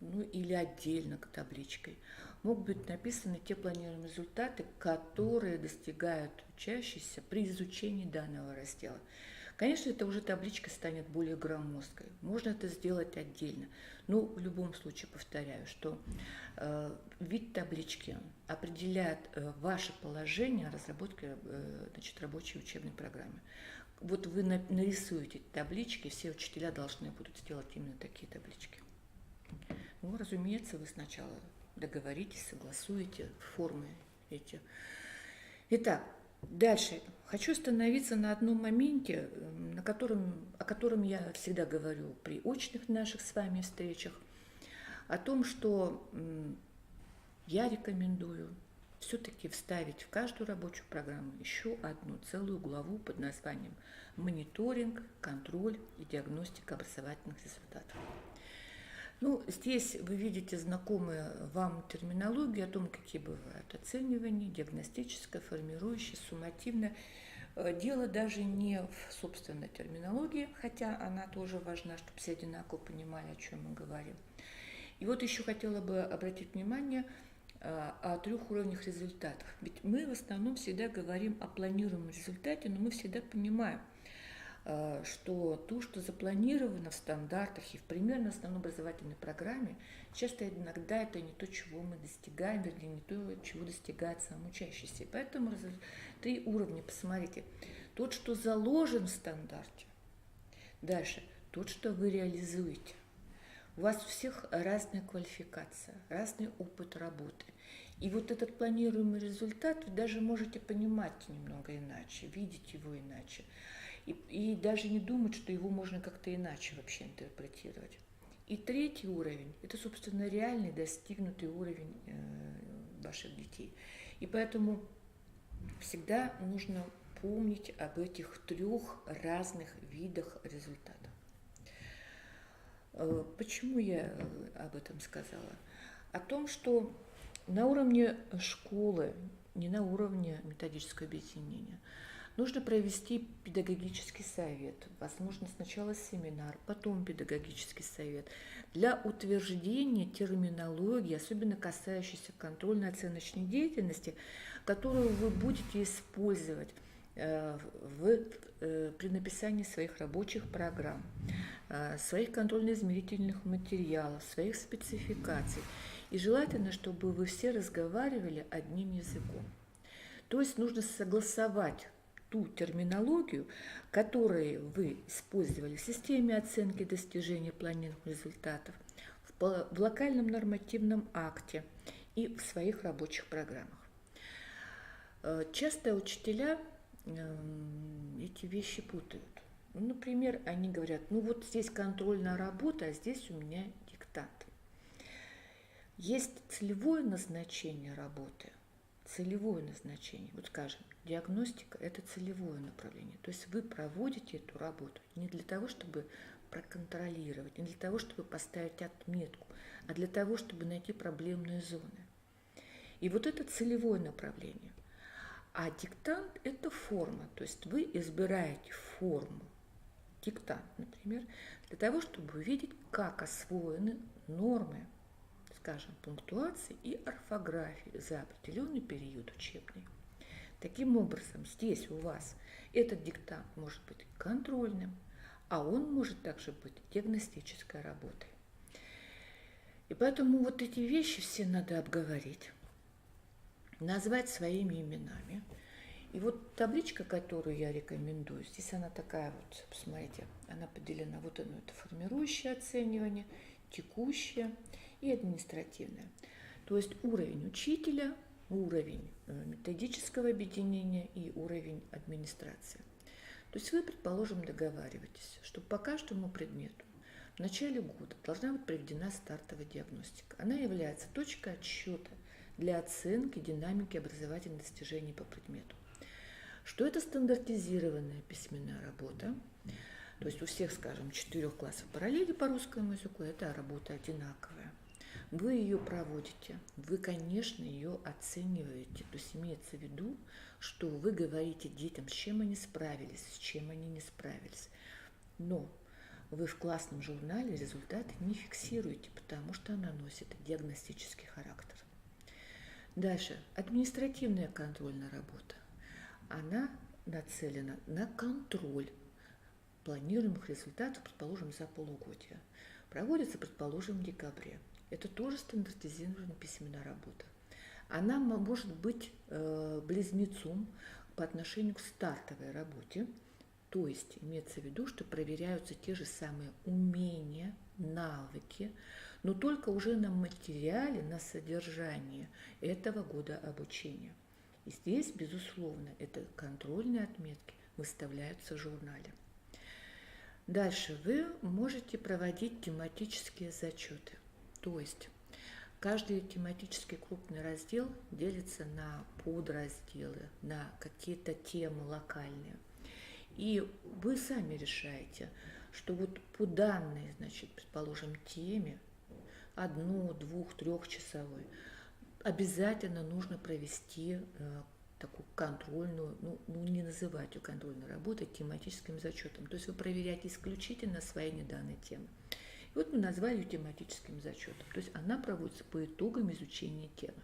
ну или отдельно к табличкой, могут быть написаны те планируемые результаты, которые достигают учащиеся при изучении данного раздела. Конечно, это уже табличка станет более громоздкой. Можно это сделать отдельно. Но в любом случае повторяю, что вид таблички определяет ваше положение разработки рабочей учебной программы. Вот вы нарисуете таблички, все учителя должны будут сделать именно такие таблички. Ну, разумеется, вы сначала договоритесь, согласуете формы эти. Итак, дальше. Хочу остановиться на одном моменте, о котором я всегда говорю при очных наших с вами встречах, о том, что я рекомендую все-таки вставить в каждую рабочую программу еще одну целую главу под названием «Мониторинг, контроль и диагностика образовательных результатов». Ну, здесь вы видите знакомые вам терминологию о том, какие бывают оценивания, диагностическое, формирующее, суммативное. Дело даже не в собственной терминологии, хотя она тоже важна, чтобы все одинаково понимали, о чем мы говорим. И вот еще хотела бы обратить внимание о 3 уровнях результатов. Ведь мы в основном всегда говорим о планируемом результате, но мы всегда понимаем, что то, что запланировано в стандартах и в примерно основной образовательной программе, часто иногда это не то, чего мы достигаем, вернее, не то, чего достигает сам учащийся. И поэтому 3 уровня, посмотрите. Тот, что заложен в стандарте. Дальше. Тот, что вы реализуете. У вас у всех разная квалификация, разный опыт работы. И вот этот планируемый результат вы даже можете понимать немного иначе, видеть его иначе. И даже не думать, что его можно как-то иначе вообще интерпретировать. И 3 уровень – это, собственно, реальный достигнутый уровень ваших детей. И поэтому всегда нужно помнить об этих 3 разных видах результатов. Почему я об этом сказала? О том, что на уровне школы, не на уровне методического объединения, нужно провести педагогический совет, возможно, сначала семинар, потом педагогический совет, для утверждения терминологии, особенно касающейся контрольно-оценочной деятельности, которую вы будете использовать при написании своих рабочих программ, своих контрольно-измерительных материалов, своих спецификаций. И желательно, чтобы вы все разговаривали одним языком. То есть нужно согласовать ту терминологию, которую вы использовали в системе оценки достижения планированных результатов, в локальном нормативном акте и в своих рабочих программах. Часто учителя эти вещи путают. Например, они говорят, ну вот здесь контрольная работа, а здесь у меня диктант. Есть целевое назначение работы, целевое назначение. Вот скажем, диагностика – это целевое направление. То есть вы проводите эту работу не для того, чтобы проконтролировать, не для того, чтобы поставить отметку, а для того, чтобы найти проблемные зоны. И вот это целевое направление. А диктант – это форма, то есть вы избираете форму, диктант, например, для того, чтобы увидеть, как освоены нормы, скажем, пунктуации и орфографии за определенный период учебный. Таким образом, здесь у вас этот диктант может быть контрольным, а он может также быть диагностической работой. И поэтому вот эти вещи все надо обговорить, назвать своими именами. И вот табличка, которую я рекомендую, здесь она такая вот, посмотрите, она поделена, вот оно, это формирующее оценивание, текущее и административное. То есть уровень учителя, уровень методического объединения и уровень администрации. То есть вы, предположим, договариваетесь, что по каждому предмету в начале года должна быть проведена стартовая диагностика. Она является точкой отсчета для оценки динамики образовательных достижений по предмету. Что это стандартизированная письменная работа, то есть у всех, скажем, 4 классов параллели по русскому языку, это работа одинаковая. Вы ее проводите, вы, конечно, ее оцениваете, то есть имеется в виду, что вы говорите детям, с чем они справились, с чем они не справились. Но вы в классном журнале результаты не фиксируете, потому что она носит диагностический характер. Дальше, административная контрольная работа. Она нацелена на контроль планируемых результатов, предположим, за полугодие. Проводится, предположим, в декабре. Это тоже стандартизированная письменная работа. Она может быть близнецом по отношению к стартовой работе, то есть имеется в виду, что проверяются те же самые умения, навыки, но только уже на материале, на содержании этого года обучения. И здесь, безусловно, это контрольные отметки выставляются в журнале. Дальше вы можете проводить тематические зачеты. То есть каждый тематический крупный раздел делится на подразделы, на какие-то темы локальные. И вы сами решаете, что вот по данной, значит, предположим, теме, 1-, 2-, 3-часовой, обязательно нужно провести такую контрольную, не называть ее контрольной работой, тематическим зачетом. То есть вы проверяете исключительно освоение данной темы. И вот мы назвали ее тематическим зачетом. То есть она проводится по итогам изучения темы.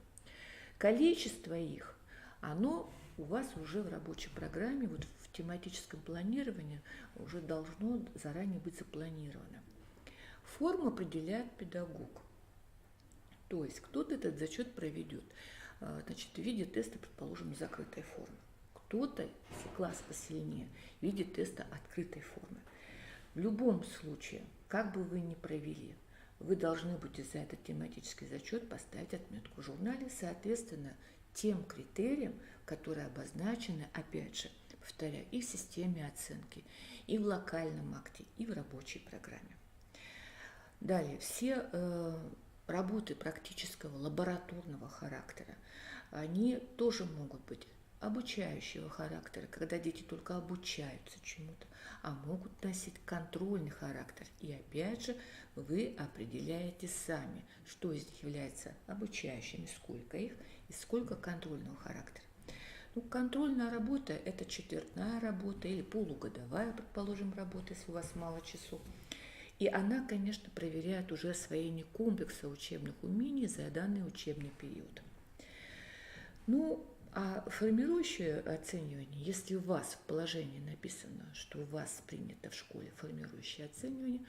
Количество их, оно у вас уже в рабочей программе, вот в тематическом планировании уже должно заранее быть запланировано. Форму определяет педагог. То есть кто-то этот зачет проведет, значит, в виде теста, предположим, закрытой формы. Кто-то, если класс посильнее, в виде теста открытой формы. В любом случае, как бы вы ни провели, вы должны будете за этот тематический зачет поставить отметку в журнале, соответственно, тем критериям, которые обозначены, опять же, повторяю, и в системе оценки, и в локальном акте, и в рабочей программе. Далее, все работы практического лабораторного характера, они тоже могут быть обучающего характера, когда дети только обучаются чему-то, а могут носить контрольный характер. И опять же, вы определяете сами, что из них является обучающими, сколько их и сколько контрольного характера. Ну, контрольная работа – это четвертная работа или полугодовая, предположим, работа, если у вас мало часов. И она, конечно, проверяет уже освоение комплекса учебных умений за данный учебный период. Ну, а формирующее оценивание, если у вас в положении написано, что у вас принято в школе формирующее оценивание,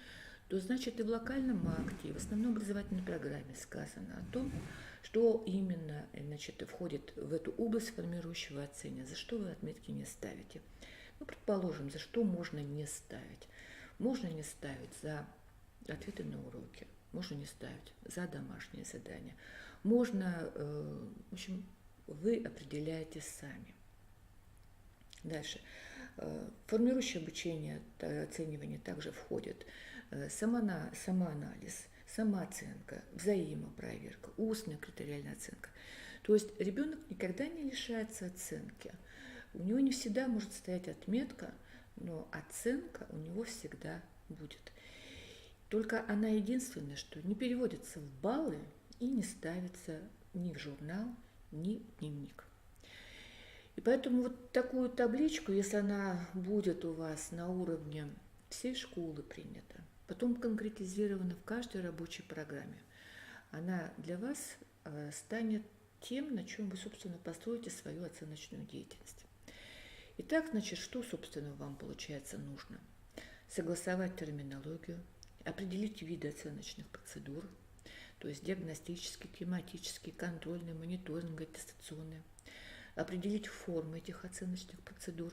то значит и в локальном акте, и в основной образовательной программе сказано о том, что именно, значит, входит в эту область формирующего оценивания, за что вы отметки не ставите. Ну, предположим, за что можно не ставить. Можно не ставить за ответы на уроки, можно не ставить за домашние задания. Можно, в общем, вы определяете сами. Дальше. Формирующее обучение, оценивание также входит самоанализ, самооценка, взаимопроверка, устная критериальная оценка. То есть ребенок никогда не лишается оценки. У него не всегда может стоять отметка, но оценка у него всегда будет. Только она единственное, что не переводится в баллы и не ставится ни в журнал, ни в дневник. И поэтому вот такую табличку, если она будет у вас на уровне всей школы принята, потом конкретизирована в каждой рабочей программе, она для вас станет тем, на чем вы, собственно, построите свою оценочную деятельность. Итак, значит, что, собственно, вам, получается, нужно? Согласовать терминологию, определить виды оценочных процедур, то есть диагностические, тематические, контрольные, мониторинговые, аттестационные, определить формы этих оценочных процедур,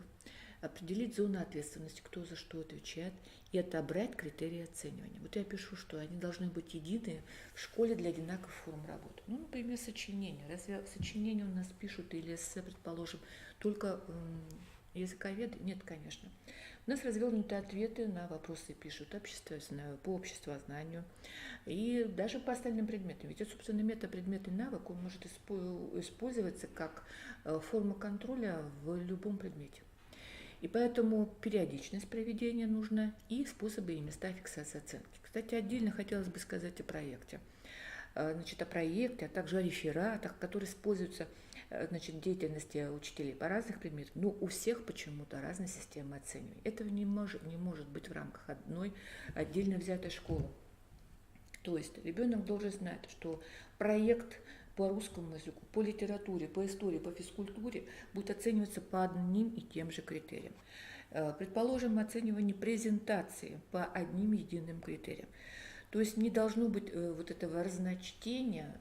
определить зону ответственности, кто за что отвечает, и отобрать критерии оценивания. Вот я пишу, что они должны быть единые в школе для одинаковых форм работы. Ну, например, сочинение. Разве сочинение у нас пишут или эссе, предположим, только языковеды? Нет, конечно. У нас развернуты ответы на вопросы пишут по обществознанию и даже по остальным предметам. Ведь это, собственно, метапредметный навык, он может использоваться как форма контроля в любом предмете. И поэтому периодичность проведения нужна и способы и места фиксации оценки. Кстати, отдельно хотелось бы сказать о проекте. Значит, о проекте, а также о рефератах, которые используются, значит, в деятельности учителей по разных предметам, но у всех почему-то разная система оценивания. Этого не может быть в рамках одной отдельно взятой школы. То есть ребенок должен знать, что проект по русскому языку, по литературе, по истории, по физкультуре будет оцениваться по одним и тем же критериям. Предположим, оценивание презентации по одним единым критериям. То есть не должно быть вот этого разночтения,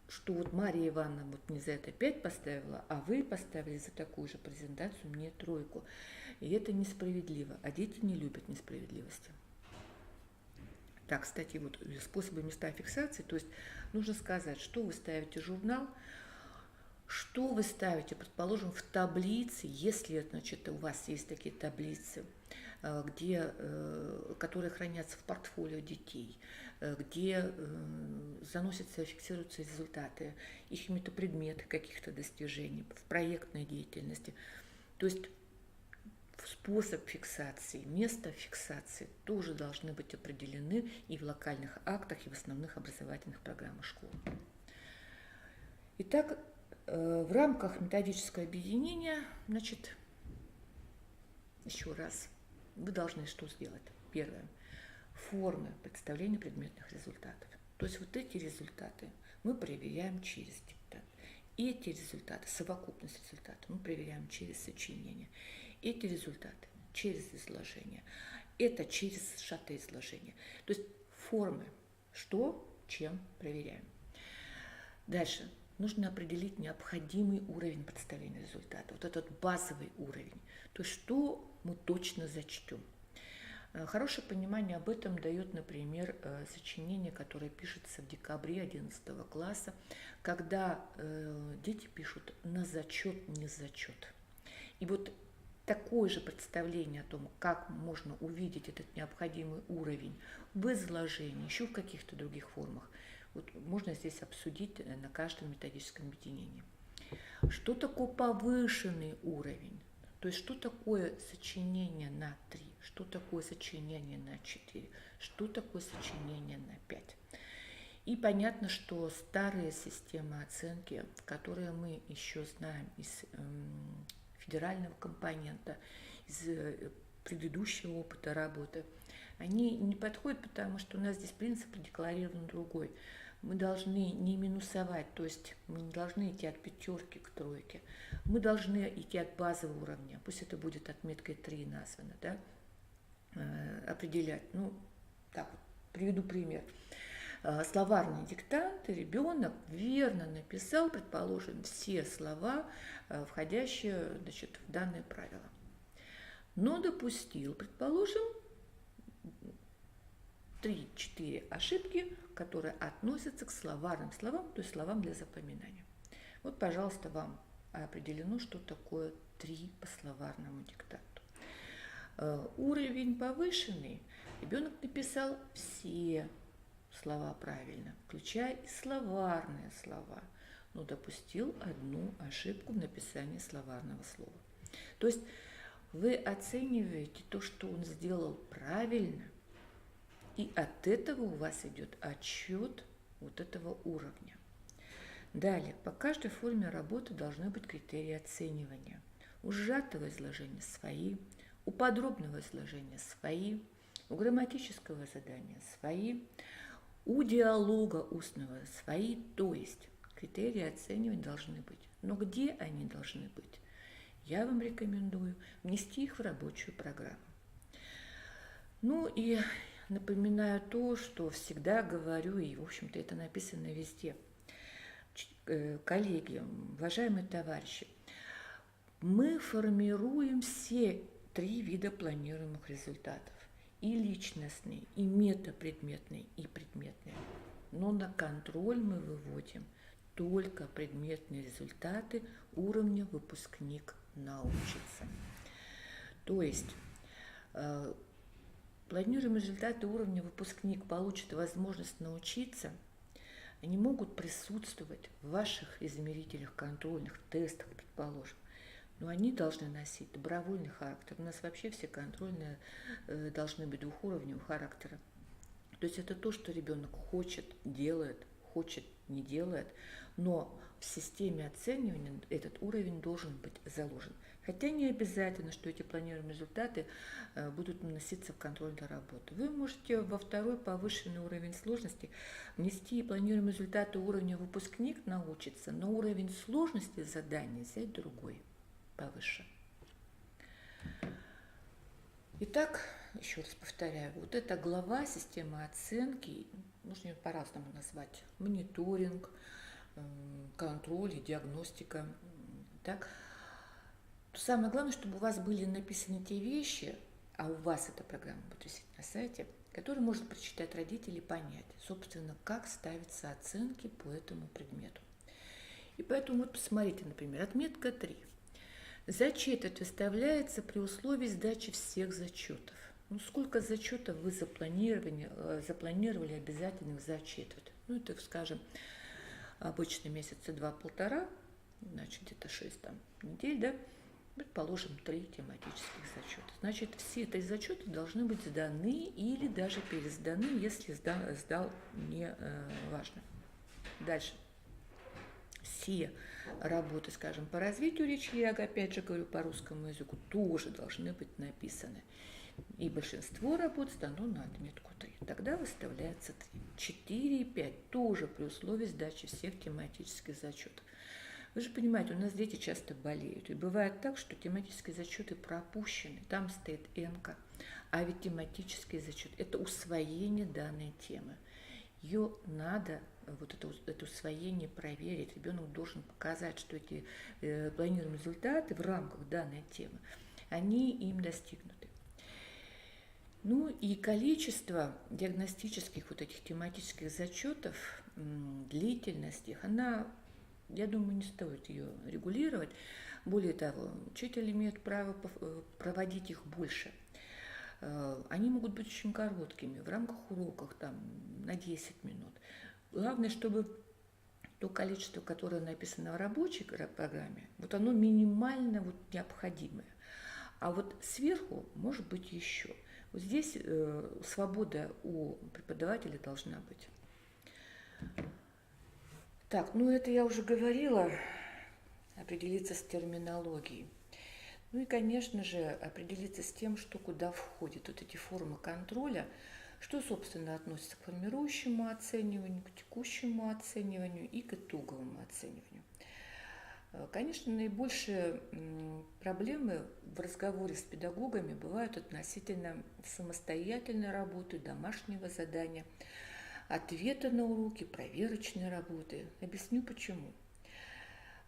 что вот Мария Ивановна вот мне за это 5 поставила, а вы поставили за такую же презентацию мне 3. И это несправедливо, а дети не любят несправедливости. Так, кстати, вот способы места фиксации, то есть нужно сказать, что вы ставите в журнал, что вы ставите, предположим, в таблице, если, значит, у вас есть такие таблицы, которые хранятся в портфолио детей, где заносятся, фиксируются результаты, их метапредметы каких-то достижений, в проектной деятельности. То есть способ фиксации, место фиксации тоже должны быть определены и в локальных актах, и в основных образовательных программах школы. Итак, в рамках методического объединения, значит, еще раз, вы должны что сделать? Первое. Формы представления предметных результатов. То есть вот эти результаты мы проверяем через диктант. Эти результаты, совокупность результатов, мы проверяем через сочинение. Эти результаты через изложение. Это через сжатое изложение. То есть формы, что, чем проверяем. Дальше. Нужно определить необходимый уровень представления результата, вот этот базовый уровень. То есть что мы точно зачтем. Хорошее понимание об этом дает, например, сочинение, которое пишется в декабре 11 класса, когда дети пишут на зачет, не зачет. И вот такое же представление о том, как можно увидеть этот необходимый уровень в изложении, еще в каких-то других формах, вот можно здесь обсудить на каждом методическом объединении. Что такое повышенный уровень? То есть что такое сочинение на 3, что такое сочинение на 4, что такое сочинение на 5. И понятно, что старые системы оценки, которые мы еще знаем из федерального компонента, из предыдущего опыта работы, они не подходят, потому что у нас здесь принцип декларирован другой. Мы должны не минусовать, то есть мы не должны идти от 5 к 3, мы должны идти от базового уровня, пусть это будет отметкой 3 названо, да, определять. Ну, так вот, приведу пример. Словарный диктант, ребенок верно написал, предположим, все слова, входящие, значит, в данное правило. Но допустил, предположим, 3-4 ошибки, которые относятся к словарным словам, то есть словам для запоминания. Вот, пожалуйста, вам определено, что такое 3 по словарному диктанту. Уровень повышенный. Ребенок написал все слова правильно, включая и словарные слова, но допустил одну ошибку в написании словарного слова. То есть вы оцениваете то, что он сделал правильно, и от этого у вас идет отчет вот этого уровня. Далее, по каждой форме работы должны быть критерии оценивания. У сжатого изложения свои, у подробного изложения свои, у грамматического задания свои, у диалога устного свои, то есть критерии оценивания должны быть. Но где они должны быть? Я вам рекомендую внести их в рабочую программу. Ну и напоминаю то, что всегда говорю, и, в общем-то, это написано везде. Коллеги, уважаемые товарищи, мы формируем все 3 вида планируемых результатов. И личностные, и метапредметные, и предметные. Но на контроль мы выводим только предметные результаты уровня выпускник научится. То есть планируемые результаты уровня выпускник получит возможность научиться, они могут присутствовать в ваших измерителях контрольных, тестах, предположим. Но они должны носить добровольный характер. У нас вообще все контрольные должны быть двухуровневого характера. То есть это то, что ребенок хочет, делает, хочет, не делает, но в системе оценивания этот уровень должен быть заложен. Хотя не обязательно, что эти планируемые результаты будут наноситься в контрольную работу. Вы можете во 2 повышенный уровень сложности внести планируемые результаты уровня выпускник научится, но уровень сложности задания взять другой, повыше. Итак, еще раз повторяю, вот эта глава системы оценки, можно ее по-разному назвать, мониторинг, контроль и диагностика. Так. Самое главное, чтобы у вас были написаны те вещи, а у вас эта программа будет висеть на сайте, которые может прочитать родители и понять, собственно, как ставятся оценки по этому предмету. И поэтому вот посмотрите, например, отметка 3. Зачет выставляется при условии сдачи всех зачетов. Ну, сколько зачетов вы запланировали обязательных зачитывать? Ну, это, скажем, обычно месяца 2-1,5, значит, где-то 6 недель, да? Предположим, 3 тематических зачета. Значит, все 3 зачета должны быть сданы или даже пересданы, если сдал не важно. Дальше. Все работы, скажем, по развитию речи, я опять же говорю по русскому языку, тоже должны быть написаны. И большинство работ сдано на отметку 3. Тогда выставляется 3. 4 и 5 тоже при условии сдачи всех тематических зачетов. Вы же понимаете, у нас дети часто болеют. И бывает так, что тематические зачеты пропущены. Там стоит энка. А ведь тематический зачет – это усвоение данной темы. Ее надо, вот это усвоение проверить. Ребенок должен показать, что эти планируемые результаты в рамках данной темы, они им достигнуты. Ну и количество диагностических вот этих тематических зачетов, длительность их, она, я думаю, не стоит ее регулировать. Более того, учитель имеет право проводить их больше. Они могут быть очень короткими, в рамках уроков, там, на 10 минут. Главное, чтобы то количество, которое написано в рабочей программе, вот оно минимально вот необходимое. А вот сверху может быть еще. Вот здесь свобода у преподавателя должна быть. Так, ну это я уже говорила, определиться с терминологией. Ну и, конечно же, определиться с тем, что куда входит. Вот эти формы контроля, что, собственно, относится к формирующему оцениванию, к текущему оцениванию и к итоговому оцениванию. Конечно, наибольшие проблемы в разговоре с педагогами бывают относительно самостоятельной работы, домашнего задания, ответа на уроки, проверочной работы. Объясню почему.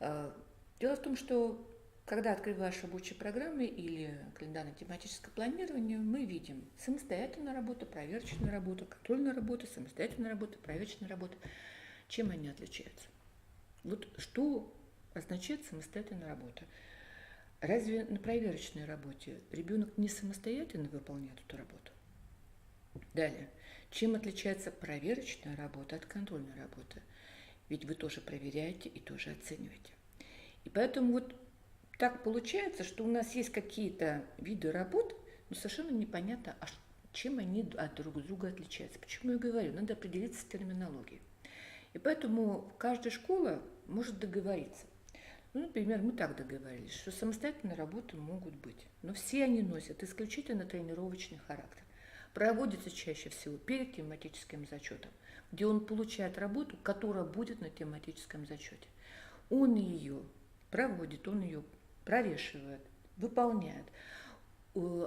Дело в том, что когда открываешь рабочие программы или календарно-тематическое планирование, мы видим самостоятельная работа, проверочная работа, контрольная работа, самостоятельная работа, проверочная работа. Чем они отличаются? Вот что означает самостоятельная работа? Разве на проверочной работе ребенок не самостоятельно выполняет эту работу? Далее. Чем отличается проверочная работа от контрольной работы? Ведь вы тоже проверяете и тоже оцениваете. И поэтому вот так получается, что у нас есть какие-то виды работ, но совершенно непонятно, чем они от друг друга отличаются. Почему я говорю, надо определиться с терминологией. И поэтому каждая школа может договориться. Ну, например, мы так договорились, что самостоятельные работы могут быть, но все они носят исключительно тренировочный характер. Проводится чаще всего перед тематическим зачетом, где он получает работу, которая будет на тематическом зачете. Он ее проводит, он ее прорешивает, выполняет.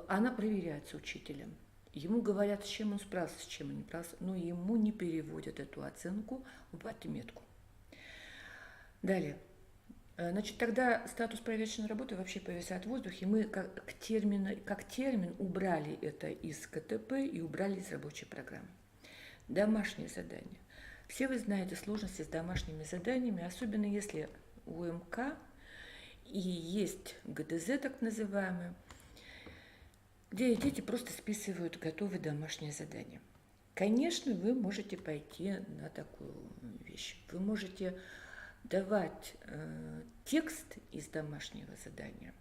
Она проверяется учителем. Ему говорят, с чем он справился, с чем он не справился, но ему не переводят эту оценку в отметку. Далее. Значит, тогда статус проверочной работы вообще повисает в воздухе. Мы как термин убрали это из КТП и убрали из рабочей программы. Домашние задания. Все вы знаете сложности с домашними заданиями, особенно если у МК и есть ГДЗ, так называемые, где дети просто списывают готовые домашние задания. Конечно, вы можете пойти на такую вещь. Вы можете давать текст из домашнего задания,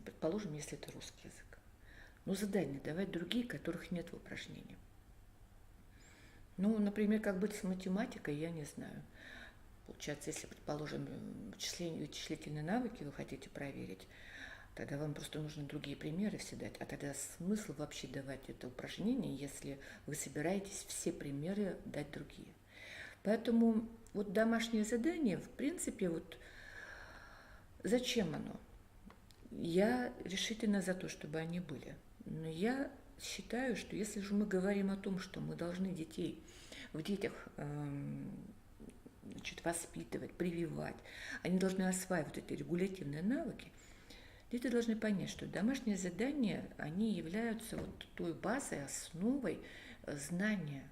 предположим, если это русский язык, но задания давать другие, которых нет в упражнении. Ну, например, как быть с математикой, я не знаю. Получается, если, предположим, вычислительные навыки вы хотите проверить, тогда вам просто нужно другие примеры все дать. А тогда смысл вообще давать это упражнение, если вы собираетесь все примеры дать другие. Поэтому вот домашнее задание, в принципе, вот зачем оно? Я решительно за то, чтобы они были. Но я считаю, что если же мы говорим о том, что мы должны в детях воспитывать, прививать, они должны осваивать эти регулятивные навыки, дети должны понять, что домашние задания, они являются вот той базой, основой знания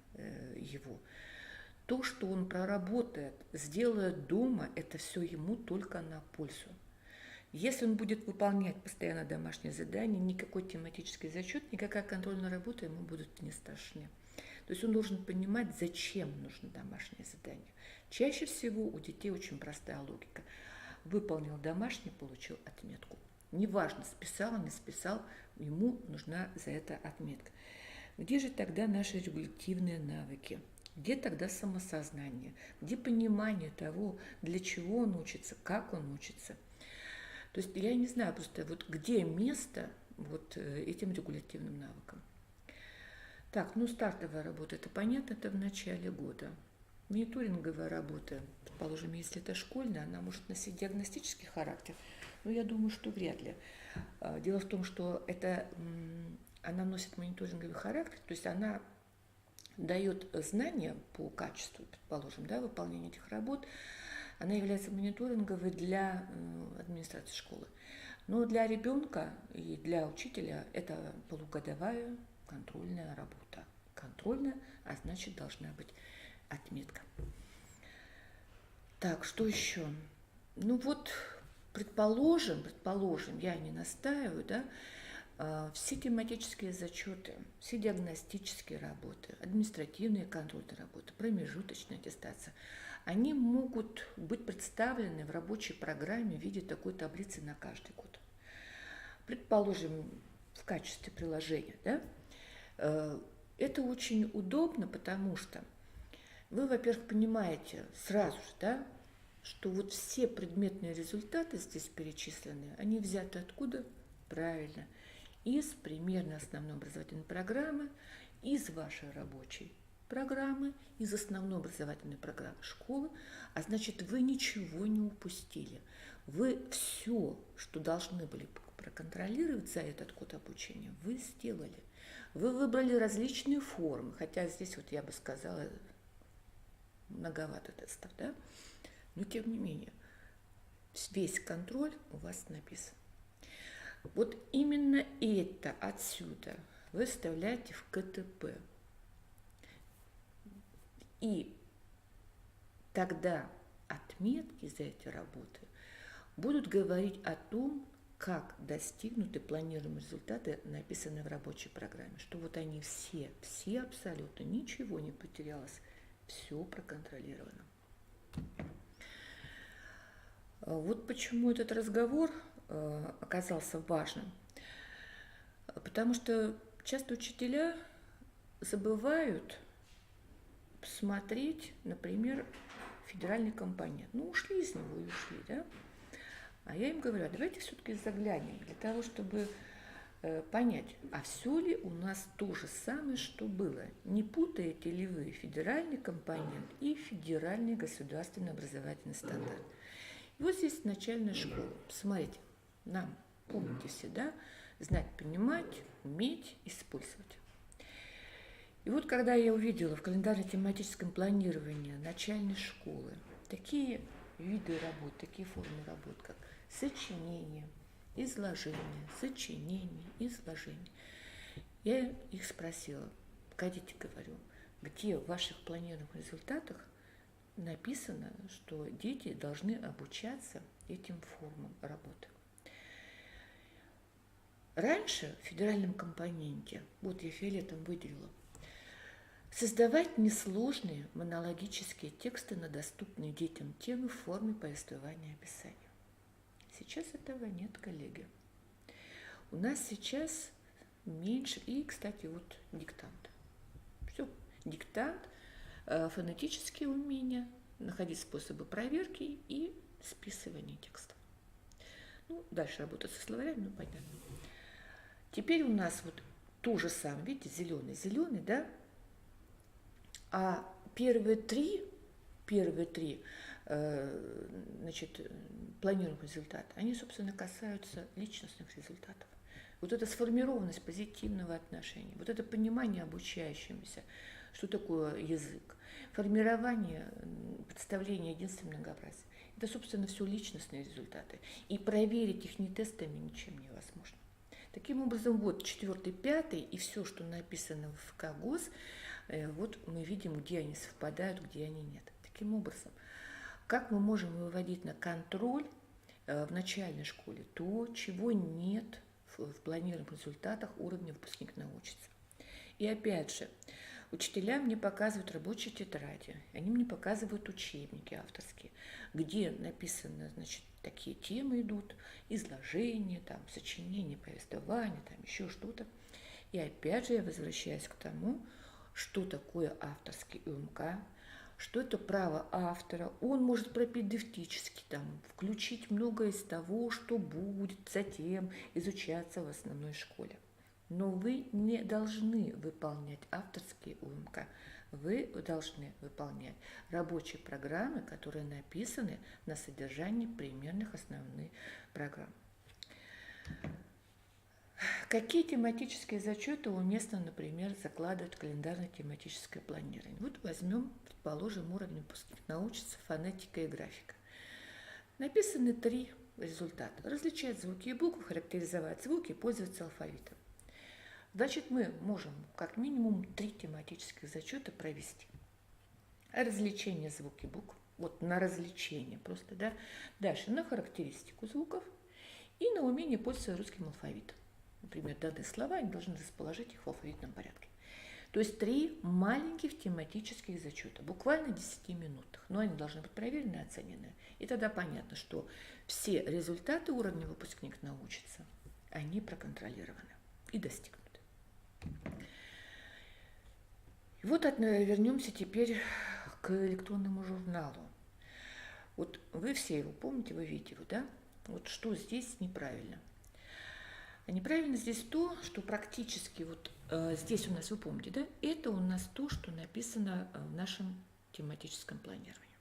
его. То, что он проработает, сделает дома, это все ему только на пользу. Если он будет выполнять постоянно домашние задания, никакой тематический зачет, никакая контрольная работа ему будут не страшны. То есть он должен понимать, зачем нужно домашнее задание. Чаще всего у детей очень простая логика. Выполнил домашний, получил отметку. Неважно, списал, не списал, ему нужна за это отметка. Где же тогда наши регулятивные навыки? Где тогда самосознание? Где понимание того, для чего он учится, как он учится? То есть я не знаю просто, вот где место вот этим регулятивным навыкам. Так, ну стартовая работа, это понятно, это в начале года. Мониторинговая работа, предположим, если это школьная, она может носить диагностический характер, но я думаю, что вряд ли. Дело в том, что она носит мониторинговый характер, то есть она дает знания по качеству, предположим, да, выполнения этих работ, она является мониторинговой для администрации школы. Но для ребенка и для учителя это полугодовая контрольная работа. Контрольная, а значит, должна быть отметка. Так, что еще? Ну вот, предположим, я не настаиваю, да, все тематические зачеты, все диагностические работы, административные контрольные работы, промежуточная аттестация, они могут быть представлены в рабочей программе в виде такой таблицы на каждый год. Предположим, в качестве приложения, да? Это очень удобно, потому что вы, во-первых, понимаете сразу же, да, что вот все предметные результаты здесь перечисленные, они взяты откуда? Правильно, из примерно основной образовательной программы, из вашей рабочей программы, из основной образовательной программы школы, а значит, вы ничего не упустили. Вы все, что должны были проконтролировать за этот год обучения, вы сделали. Вы выбрали различные формы, хотя здесь вот я бы сказала, многовато тестов, да? Но тем не менее, весь контроль у вас написан. Вот именно это отсюда вы вставляете в КТП. И тогда отметки за эти работы будут говорить о том, как достигнуты планируемые результаты, написанные в рабочей программе, что вот они все абсолютно, ничего не потерялось, все проконтролировано. Вот почему этот разговор оказался важным, потому что часто учителя забывают посмотреть, например, федеральный компонент. Ну, ушли из него и ушли, да? А я им говорю, давайте все-таки заглянем для того, чтобы понять, а все ли у нас то же самое, что было. Не путаете ли вы федеральный компонент и федеральный государственный образовательный стандарт? И вот здесь начальная школа. Посмотрите, нам, помните всегда, знать, понимать, уметь, использовать. И вот когда я увидела в календарно-тематическом планировании начальной школы такие виды работ, такие формы работ, как сочинение, изложение, я их спросила, погодите, говорю, где в ваших планированных результатах написано, что дети должны обучаться этим формам работы. Раньше в федеральном компоненте, вот я фиолетом выделила, создавать несложные монологические тексты на доступные детям темы в форме повествования и описания. Сейчас этого нет, коллеги. У нас сейчас меньше, и, кстати, вот диктант. Все, диктант, фонетические умения, находить способы проверки и списывания текста. Ну, дальше работать со словарями, ну, понятно. Теперь у нас вот то же самое, видите, зеленый, да? А первые три планируемых результата, они, собственно, касаются личностных результатов. Вот эта сформированность позитивного отношения, вот это понимание обучающимся, что такое язык, формирование представления единства и многообразия. Это, собственно, все личностные результаты. И проверить их ни тестами, ничем невозможно. Таким образом, вот 4, 5 и все, что написано в КГОС, вот мы видим, где они совпадают, где они нет. Таким образом, как мы можем выводить на контроль в начальной школе то, чего нет в планируемых результатах уровня выпускник научится. И опять же, учителя мне показывают рабочие тетради, они мне показывают учебники авторские, где написано, значит, такие темы идут, изложение, там, сочинение, повествование, там, еще что-то. И опять же я возвращаюсь к тому, что такое авторский УМК, что это право автора. Он может пропедевтически там включить многое из того, что будет затем изучаться в основной школе. Но вы не должны выполнять авторские УМК. Вы должны выполнять рабочие программы, которые написаны на содержании примерных основных программ. Какие тематические зачеты уместно, например, закладывать в календарно-тематическое планирование? Вот возьмем, предположим, уровень выпускник научится фонетика и графика. Написаны 3 результата. Различать звуки и буквы, характеризовать звуки и пользоваться алфавитом. Значит, мы можем как минимум 3 тематических зачета провести. Развлечение звуки и букв. Вот на развлечение просто, да. Дальше на характеристику звуков и на умение пользоваться русским алфавитом. Например, данные слова, они должны расположить их в алфавитном порядке. То есть 3 маленьких тематических зачета, буквально 10 минутах. Но они должны быть проверены и оценены. И тогда понятно, что все результаты уровня выпускник научится, они проконтролированы и достигнуты. И вот вернемся теперь к электронному журналу. Вот вы все его помните, вы видите его, да? Вот что здесь неправильно. А неправильно здесь то, что практически вот здесь у нас, вы помните, да? Это у нас то, что написано в нашем тематическом планировании.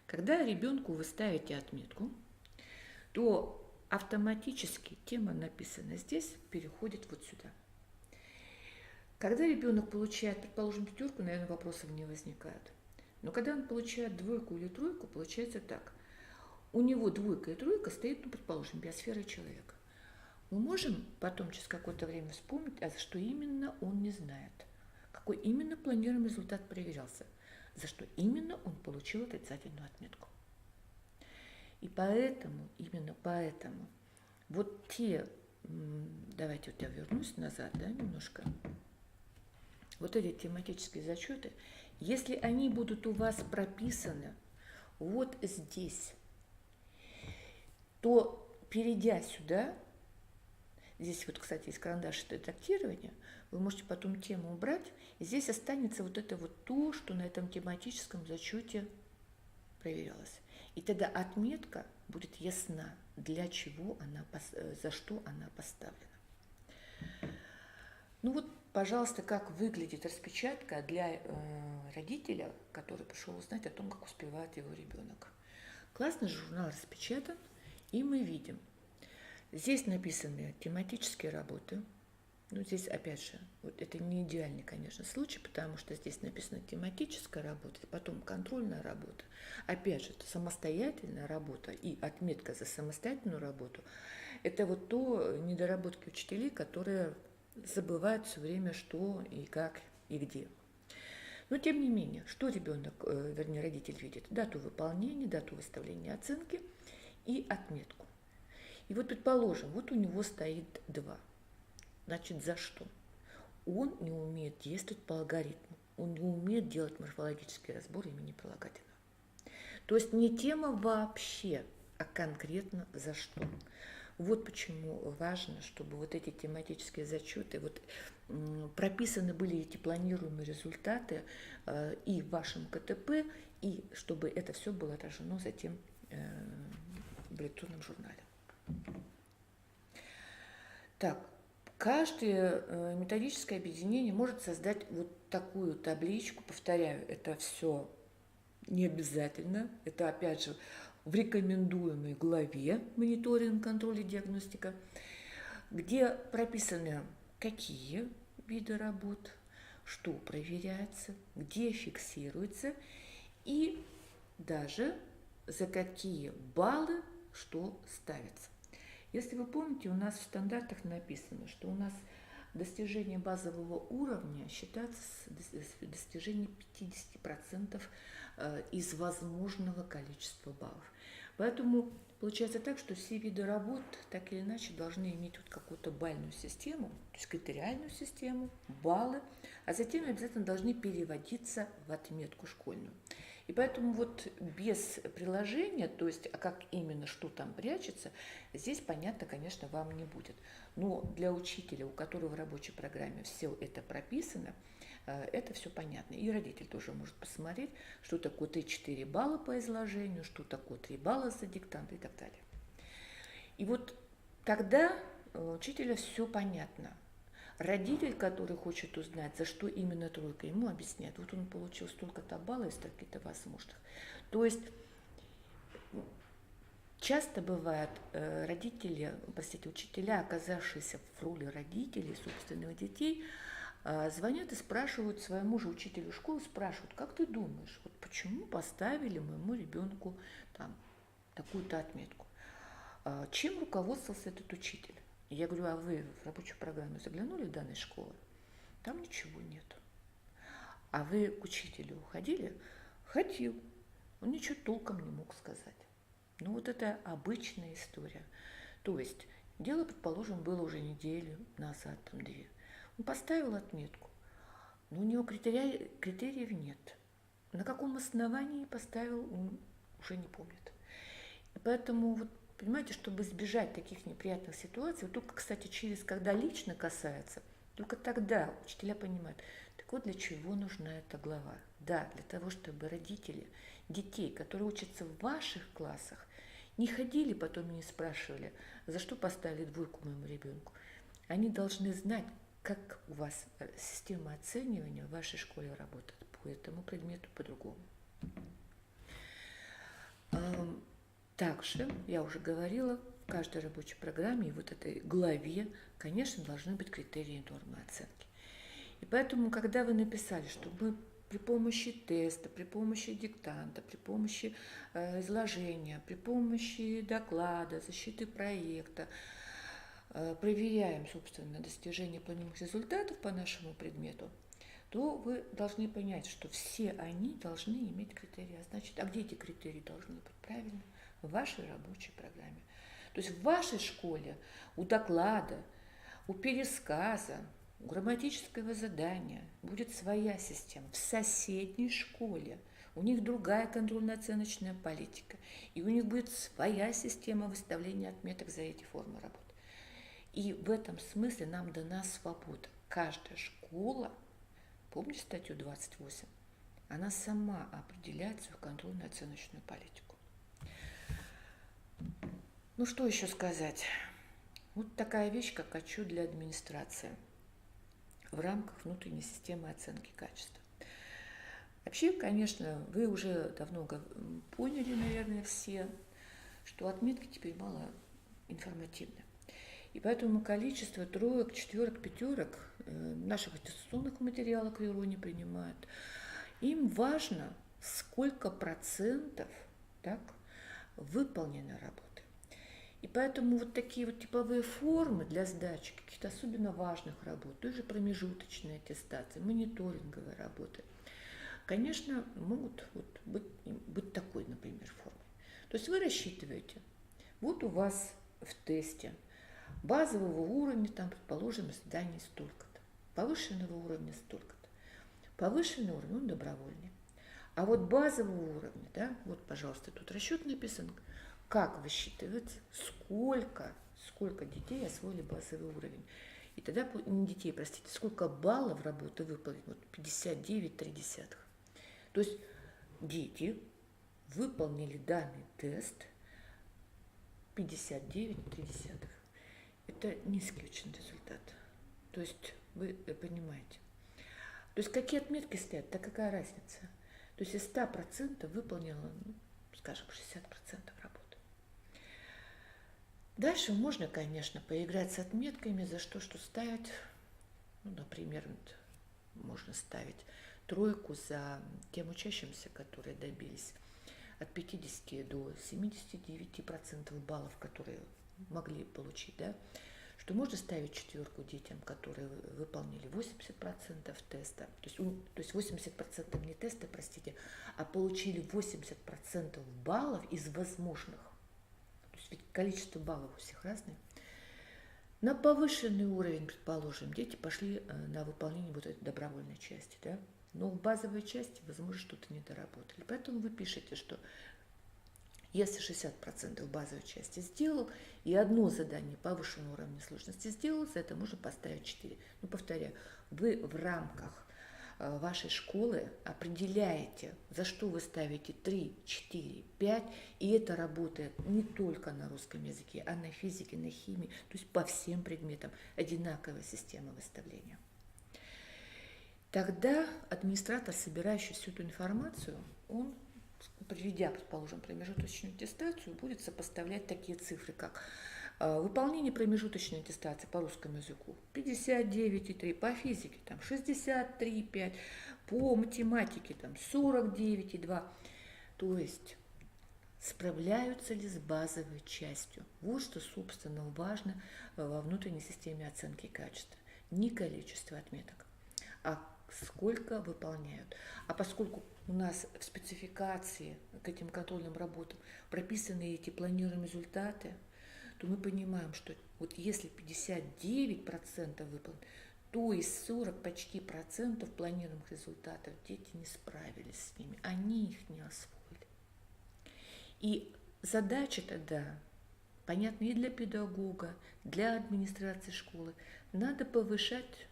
Когда ребенку вы ставите отметку, то автоматически тема, написанная здесь, переходит вот сюда. Когда ребенок получает, предположим, 5, наверное, вопросов не возникает. Но когда он получает 2 или 3, получается так. У него 2 и 3 стоит, ну, предположим, биосфера человека. Мы можем потом через какое-то время вспомнить, а за что именно он не знает. Какой именно планируемый результат проверялся. За что именно он получил отрицательную отметку. И поэтому, именно поэтому, вот те, давайте вот я вернусь назад, да, немножко. Вот эти тематические зачеты, если они будут у вас прописаны вот здесь, то, перейдя сюда, здесь вот, кстати, есть карандаш редактирования, вы можете потом тему убрать, и здесь останется вот это вот то, что на этом тематическом зачете проверялось. И тогда отметка будет ясна, для чего она, за что она поставлена. Ну вот, пожалуйста, как выглядит распечатка для родителя, который пришел узнать о том, как успевает его ребенок. Классный журнал распечатан, и мы видим, здесь написаны тематические работы. Ну, здесь, опять же, вот это не идеальный, конечно, случай, потому что здесь написана тематическая работа, потом контрольная работа. Опять же, это самостоятельная работа и отметка за самостоятельную работу. Это вот то недоработки учителей, которые забывают все время, что и как и где. Но, тем не менее, что ребенок, вернее, родитель видит? Дату выполнения, дату выставления оценки и отметку. И вот, предположим, вот у него стоит 2. Значит, за что? Он не умеет действовать по алгоритму. Он не умеет делать морфологический разбор имени прилагательного. То есть не тема вообще, а конкретно за что. Вот почему важно, чтобы вот эти тематические зачеты, вот прописаны были эти планируемые результаты и в вашем КТП, и чтобы это все было отражено затем в электронном журнале. Так, каждое методическое объединение может создать вот такую табличку. Повторяю, это все не обязательно. Это, опять же, в рекомендуемой главе «Мониторинг, контроль и диагностика», где прописаны, какие виды работ, что проверяется, где фиксируется и даже за какие баллы что ставится. Если вы помните, у нас в стандартах написано, что у нас достижение базового уровня считается достижение 50% из возможного количества баллов. Поэтому получается так, что все виды работ так или иначе должны иметь вот какую-то бальную систему, то есть критериальную систему, баллы, а затем обязательно должны переводиться в отметку школьную. И поэтому вот без приложения, то есть как именно, что там прячется, здесь понятно, конечно, вам не будет. Но для учителя, у которого в рабочей программе все это прописано, это все понятно. И родитель тоже может посмотреть, что такое 3-4 балла по изложению, что такое 3 балла за диктант и так далее. И вот тогда учителя все понятно. Родитель, который хочет узнать, за что именно 3, ему объясняет. Вот он получил столько-то баллов из столько-то возможных. То есть часто бывает учителя, оказавшиеся в роли родителей собственных детей, звонят и спрашивают своему же учителю школы, спрашивают, как ты думаешь, вот почему поставили моему ребенку там такую-то отметку? Чем руководствовался этот учитель? Я говорю, а вы в рабочую программу заглянули в данной школы? Там ничего нет. А вы к учителю ходили? Ходил. Он ничего толком не мог сказать. Ну вот это обычная история. То есть дело, предположим, было уже неделю назад, там 2. Он поставил отметку. но у него критериев нет. На каком основании поставил, он уже не помнит. И поэтому, вот, понимаете, чтобы избежать таких неприятных ситуаций, вот только, кстати, когда лично касается, только тогда учителя понимают, так вот для чего нужна эта глава. Да, для того, чтобы родители детей, которые учатся в ваших классах, не ходили потом и не спрашивали, за что поставили 2 моему ребенку. Они должны знать, как у вас система оценивания в вашей школе работает по этому предмету по-другому. Также, я уже говорила, в каждой рабочей программе и вот этой главе, конечно, должны быть критерии нормы оценки. И поэтому, когда вы написали, что мы при помощи теста, при помощи диктанта, при помощи изложения, при помощи доклада, защиты проекта проверяем, собственно, достижение планируемых результатов по нашему предмету, то вы должны понять, что все они должны иметь критерии. Значит, а где эти критерии должны быть? Правильно, в вашей рабочей программе. То есть в вашей школе у доклада, у пересказа, у грамматического задания будет своя система. В соседней школе у них другая контрольно-оценочная политика. И у них будет своя система выставления отметок за эти формы работы. И в этом смысле нам дана свобода. Каждая школа, помните статью 28, она сама определяет свою контрольно-оценочную политику. Ну что еще сказать? Вот такая вещь, как отчет для администрации в рамках внутренней системы оценки качества. Вообще, конечно, вы уже давно поняли, наверное, все, что отметки теперь мало информативны. И поэтому количество 3, 4, 5 наших аттестационных материалов к ЕРУ не принимают. Им важно, сколько процентов так, выполнено работы. И поэтому вот такие вот типовые формы для сдачи каких-то особенно важных работ, той же промежуточной аттестации, мониторинговой работы, конечно, могут вот быть такой, например, формой. То есть вы рассчитываете, вот у вас в тесте базового уровня, там, предположим, заданий столько-то, повышенного уровня столько-то. Повышенный уровень, он добровольный. А вот базового уровня, да, вот, пожалуйста, тут расчет написан, как высчитывается, сколько детей освоили базовый уровень. И тогда, не детей, простите, сколько баллов работы выполнено, вот 59,3. То есть дети выполнили данный тест 59,3. Это низкий очень результат. То есть вы понимаете. То есть какие отметки стоят, так какая разница? То есть из 100% выполнила, скажем, 60% работы. Дальше можно, конечно, поиграть с отметками, за что ставить. Ну, например, можно ставить 3 за тем учащимся, которые добились от 50 до 79% баллов, которые могли получить, да, что можно ставить 4 детям, которые выполнили 80% теста, то есть 80% не теста, простите, а получили 80% баллов из возможных. То есть ведь количество баллов у всех разное. На повышенный уровень, предположим, дети пошли на выполнение вот этой добровольной части, да, но в базовой части, возможно, что-то не доработали. Поэтому вы пишете, что если 60% базовой части сделал, и одно задание повышенного уровня сложности сделал, за это можно поставить 4. Но повторяю, вы в рамках вашей школы определяете, за что вы ставите 3, 4, 5, и это работает не только на русском языке, а на физике, на химии, то есть по всем предметам одинаковая система выставления. Тогда администратор, собирающий всю эту информацию, он, приведя, предположим, промежуточную аттестацию, будет сопоставлять такие цифры, как выполнение промежуточной аттестации по русскому языку 59,3, по физике там 63,5, по математике там 49,2. То есть справляются ли с базовой частью? Вот что, собственно, важно во внутренней системе оценки качества. Не количество отметок, а сколько выполняют. А поскольку у нас в спецификации к этим контрольным работам прописаны эти планируемые результаты, то мы понимаем, что вот если 59% выполнено, То есть 40 почти процентов планируемых результатов дети не справились с ними, они их не освоили. И задача тогда, понятно, и для педагога, для администрации школы, надо повышать,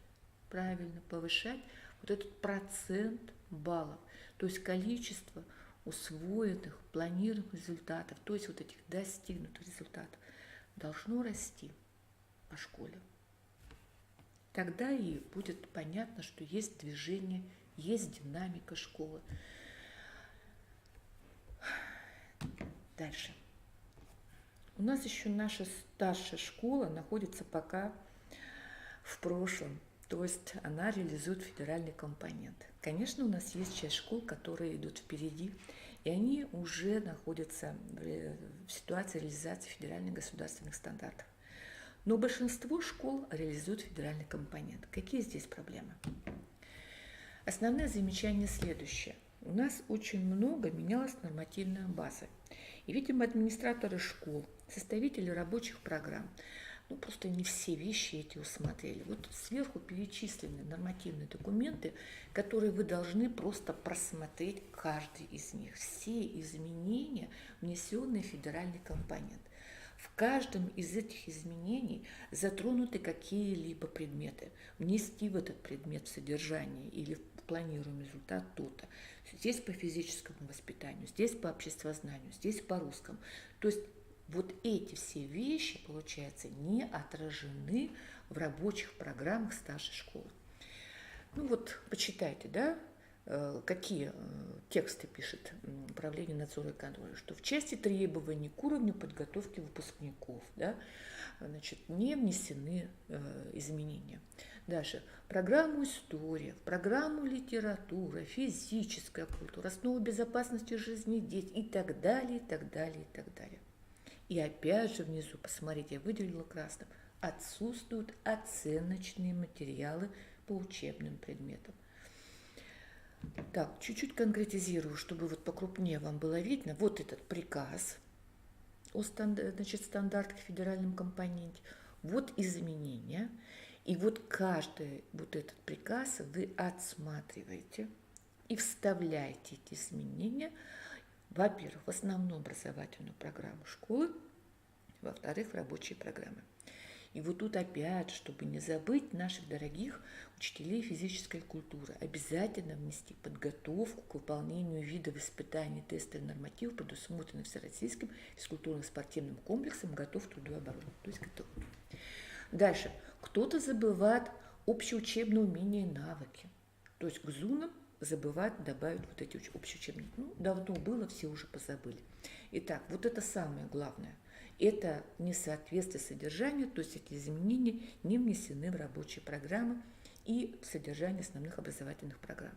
правильно, повышать вот этот процент баллов, то есть количество усвоенных, планируемых результатов, то есть вот этих достигнутых результатов, должно расти по школе. Тогда и будет понятно, что есть движение, есть динамика школы. Дальше. У нас еще наша старшая школа находится пока в прошлом, то есть она реализует федеральный компонент. Конечно, у нас есть часть школ, которые идут впереди, и они уже находятся в ситуации реализации федеральных государственных стандартов. Но большинство школ реализуют федеральный компонент. Какие здесь проблемы? Основное замечание следующее. У нас очень много менялась нормативная база. И, видимо, администраторы школ, составители рабочих программ, просто не все вещи эти усмотрели. Вот сверху перечислены нормативные документы, которые вы должны просто просмотреть каждый из них. Все изменения, внесенные в федеральный компонент. В каждом из этих изменений затронуты какие-либо предметы. Внести в этот предмет содержание или в планируемый результат то-то. Здесь по физическому воспитанию, здесь по обществознанию, здесь по русскому. То есть вот эти все вещи, получается, не отражены в рабочих программах старшей школы. Почитайте, да, какие тексты пишет Управление надзора и контроля, что в части требований к уровню подготовки выпускников, да, не внесены изменения. Дальше. Программу история, программу литература, физическая культура, основы безопасности жизни детей и так далее, и так далее, и так далее. И опять же внизу, посмотрите, я выделила красным, отсутствуют оценочные материалы по учебным предметам. Так, чуть-чуть конкретизирую, чтобы покрупнее вам было видно. Вот этот приказ о стандартах в федеральном компоненте, вот изменения. И вот каждый этот приказ вы отсматриваете и вставляете эти изменения, во-первых, в основную образовательную программу школы, во-вторых, в рабочие программы. И вот тут опять, чтобы не забыть наших дорогих учителей физической культуры, обязательно внести подготовку к выполнению видов испытаний, тестов и нормативов, предусмотренных Всероссийским физкультурно-спортивным комплексом «Готов к труду и обороне». То есть ГТО. Дальше. Кто-то забывает общеучебные умения и навыки. То есть к ЗУНам забывать добавить вот эти общеучебные. Давно было, все уже позабыли. Итак, вот это самое главное. Это несоответствие содержанию, то есть эти изменения не внесены в рабочие программы и в содержание основных образовательных программ.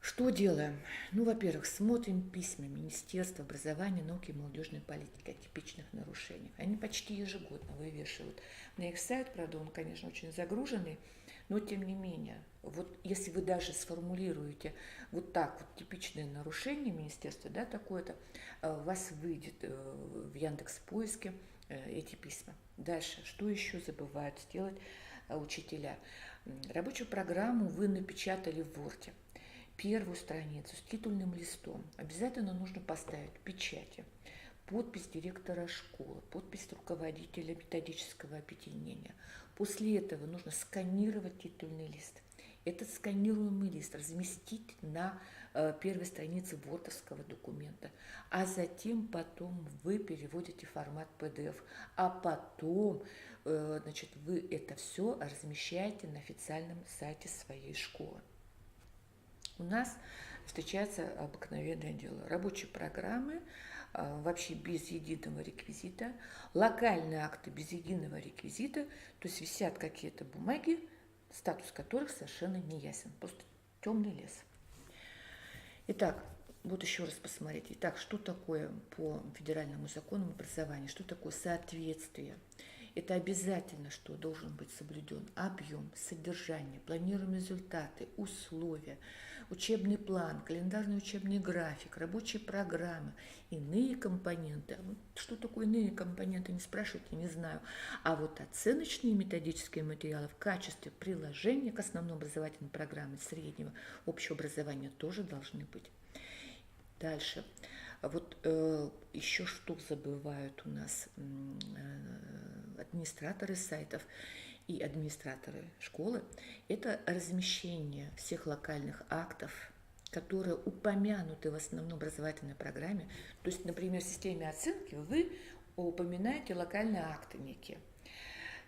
Что делаем? Во-первых, смотрим письма Министерства образования, науки и молодежной политики о типичных нарушениях. Они почти ежегодно вывешивают на их сайт, правда, он, конечно, очень загруженный, но тем не менее, если вы даже сформулируете вот так типичные нарушения министерства, да, такое-то, у вас выйдет в Яндекс.Поиске эти письма. Дальше, что еще забывают сделать учителя? Рабочую программу вы напечатали в Word. Первую страницу с титульным листом обязательно нужно поставить печати, подпись директора школы, подпись руководителя методического объединения. После этого нужно сканировать титульный лист. Этот сканируемый лист разместить на первой странице вордовского документа, а затем потом вы переводите формат PDF, а потом вы это все размещаете на официальном сайте своей школы. У нас встречается обыкновенное дело. Рабочие программы вообще без единого реквизита, локальные акты без единого реквизита, то есть висят какие-то бумаги, статус которых совершенно не ясен, просто темный лес. Итак, еще раз посмотрите. Итак, что такое по федеральному закону образования, что такое соответствие? Это обязательно, что должен быть соблюден объем, содержание, планируемые результаты, условия. учебный план, календарный учебный график, рабочие программы, иные компоненты. Что такое иные компоненты, не спрашивайте, не знаю. А вот оценочные методические материалы в качестве приложения к основной образовательной программе среднего общего образования тоже должны быть. Дальше. Вот еще что забывают у нас администраторы сайтов и администраторы школы, это размещение всех локальных актов, которые упомянуты в основной образовательной программе. То есть, например, в системе оценки вы упоминаете локальные акты некие.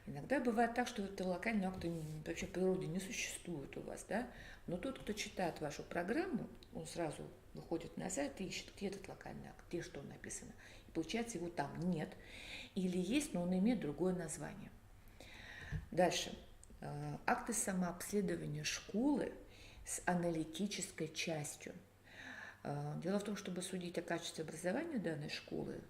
Иногда бывает так, что это локальные акты вообще в природе не существуют у вас, да? Но тот, кто читает вашу программу, он сразу выходит на сайт и ищет, где этот локальный акт, где что написано. И получается, его там нет. Или есть, но он имеет другое название. Дальше. Акты самообследования школы с аналитической частью. Дело в том, чтобы судить о качестве образования данной школы,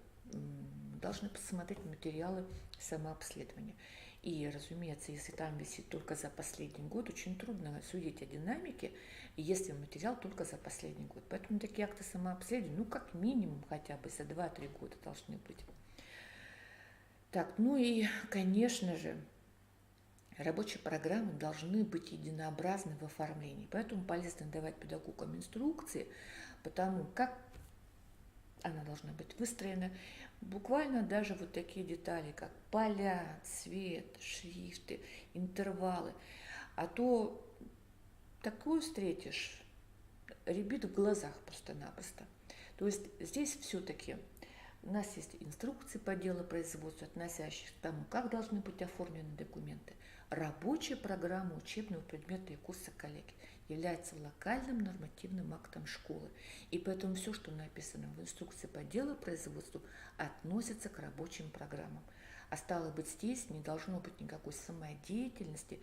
должны посмотреть материалы самообследования. И, разумеется, если там висит только за последний год, очень трудно судить о динамике, если материал только за последний год. Поэтому такие акты самообследования, как минимум хотя бы за 2-3 года должны быть. Так, и, конечно же, рабочие программы должны быть единообразны в оформлении. Поэтому полезно давать педагогам инструкции по тому, как она должна быть выстроена. Буквально даже вот такие детали, как поля, цвет, шрифты, интервалы. А то такое встретишь, рябит в глазах просто-напросто. То есть здесь все-таки у нас есть инструкции по делопроизводству, относящиеся к тому, как должны быть оформлены документы. Рабочая программа учебного предмета и курса коллеги является локальным нормативным актом школы. И поэтому все, что написано в инструкции по делопроизводству, относится к рабочим программам. А стало быть, здесь не должно быть никакой самодеятельности.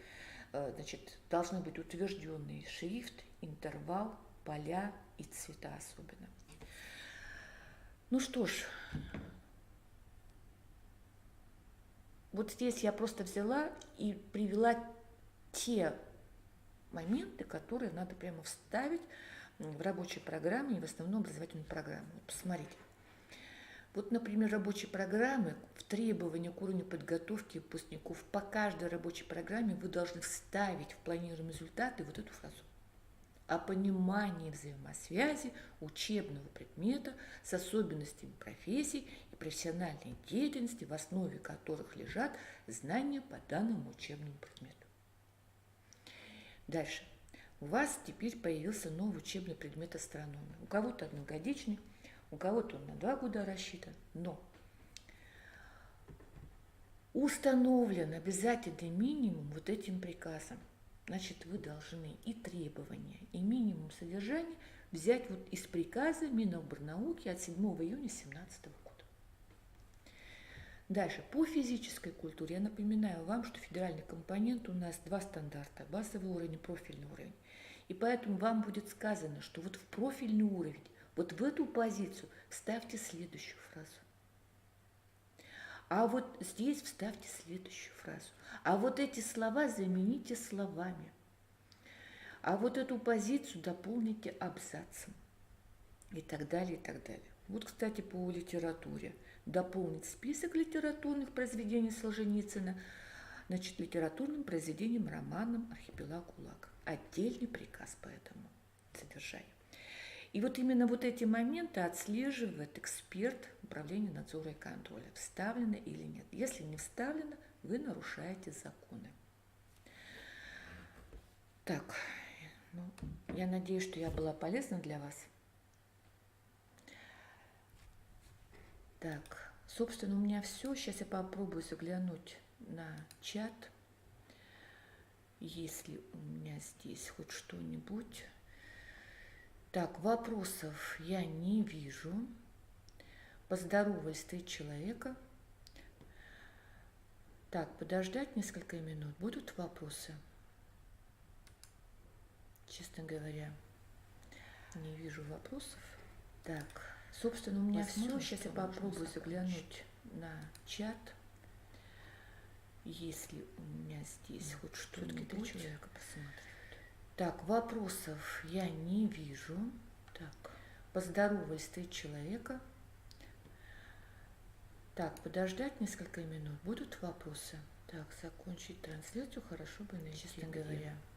Должны быть утвержденный шрифт, интервал, поля и цвета особенно. Что ж, вот здесь я просто взяла и привела те моменты, которые надо прямо вставить в рабочей программе и в основную образовательную программу. Посмотрите. Вот, например, рабочие программы, в требования к уровню подготовки выпускников по каждой рабочей программе вы должны вставить в планируемые результаты вот эту фразу. О понимании взаимосвязи учебного предмета с особенностями профессий и профессиональной деятельности, в основе которых лежат знания по данному учебному предмету. Дальше. У вас теперь появился новый учебный предмет астрономия. У кого-то одногодичный, у кого-то он на 2 года рассчитан, но установлен обязательный минимум вот этим приказом. Значит, вы должны и требования, и минимум содержания взять вот из приказа Минобрнауки от 7 июня 2017 года. Дальше, по физической культуре. Я напоминаю вам, что федеральный компонент у нас 2 стандарта, базовый уровень и профильный уровень. И поэтому вам будет сказано, что вот в профильный уровень, вот в эту позицию вставьте следующую фразу. А вот здесь вставьте следующую фразу. А вот эти слова замените словами. А вот эту позицию дополните абзацем. И так далее, и так далее. Вот, кстати, по литературе. Дополнить список литературных произведений Солженицына, литературным произведением, романом «Архипелаг ГУЛАГ». Отдельный приказ по этому содержанию. И вот именно вот эти моменты отслеживает эксперт управления надзора и контроля, вставлено или нет. Если не вставлено, вы нарушаете законы. Так, я надеюсь, что я была полезна для вас. Так, собственно, у меня все. Сейчас я попробую заглянуть на чат. Если у меня здесь хоть что-нибудь. Так, вопросов я не вижу. Поздоровались 3 человека. Так, подождать несколько минут. Будут вопросы? Честно говоря, не вижу вопросов. Так, собственно, у меня все. Сейчас я попробую заглянуть на чат. Если у меня здесь хоть что-нибудь. 3 человека посмотрят. Так, вопросов я не вижу. Так, поздоровались 3 человека. Так, подождать несколько минут. Будут вопросы? Так, закончить трансляцию хорошо бы найти, честно говоря.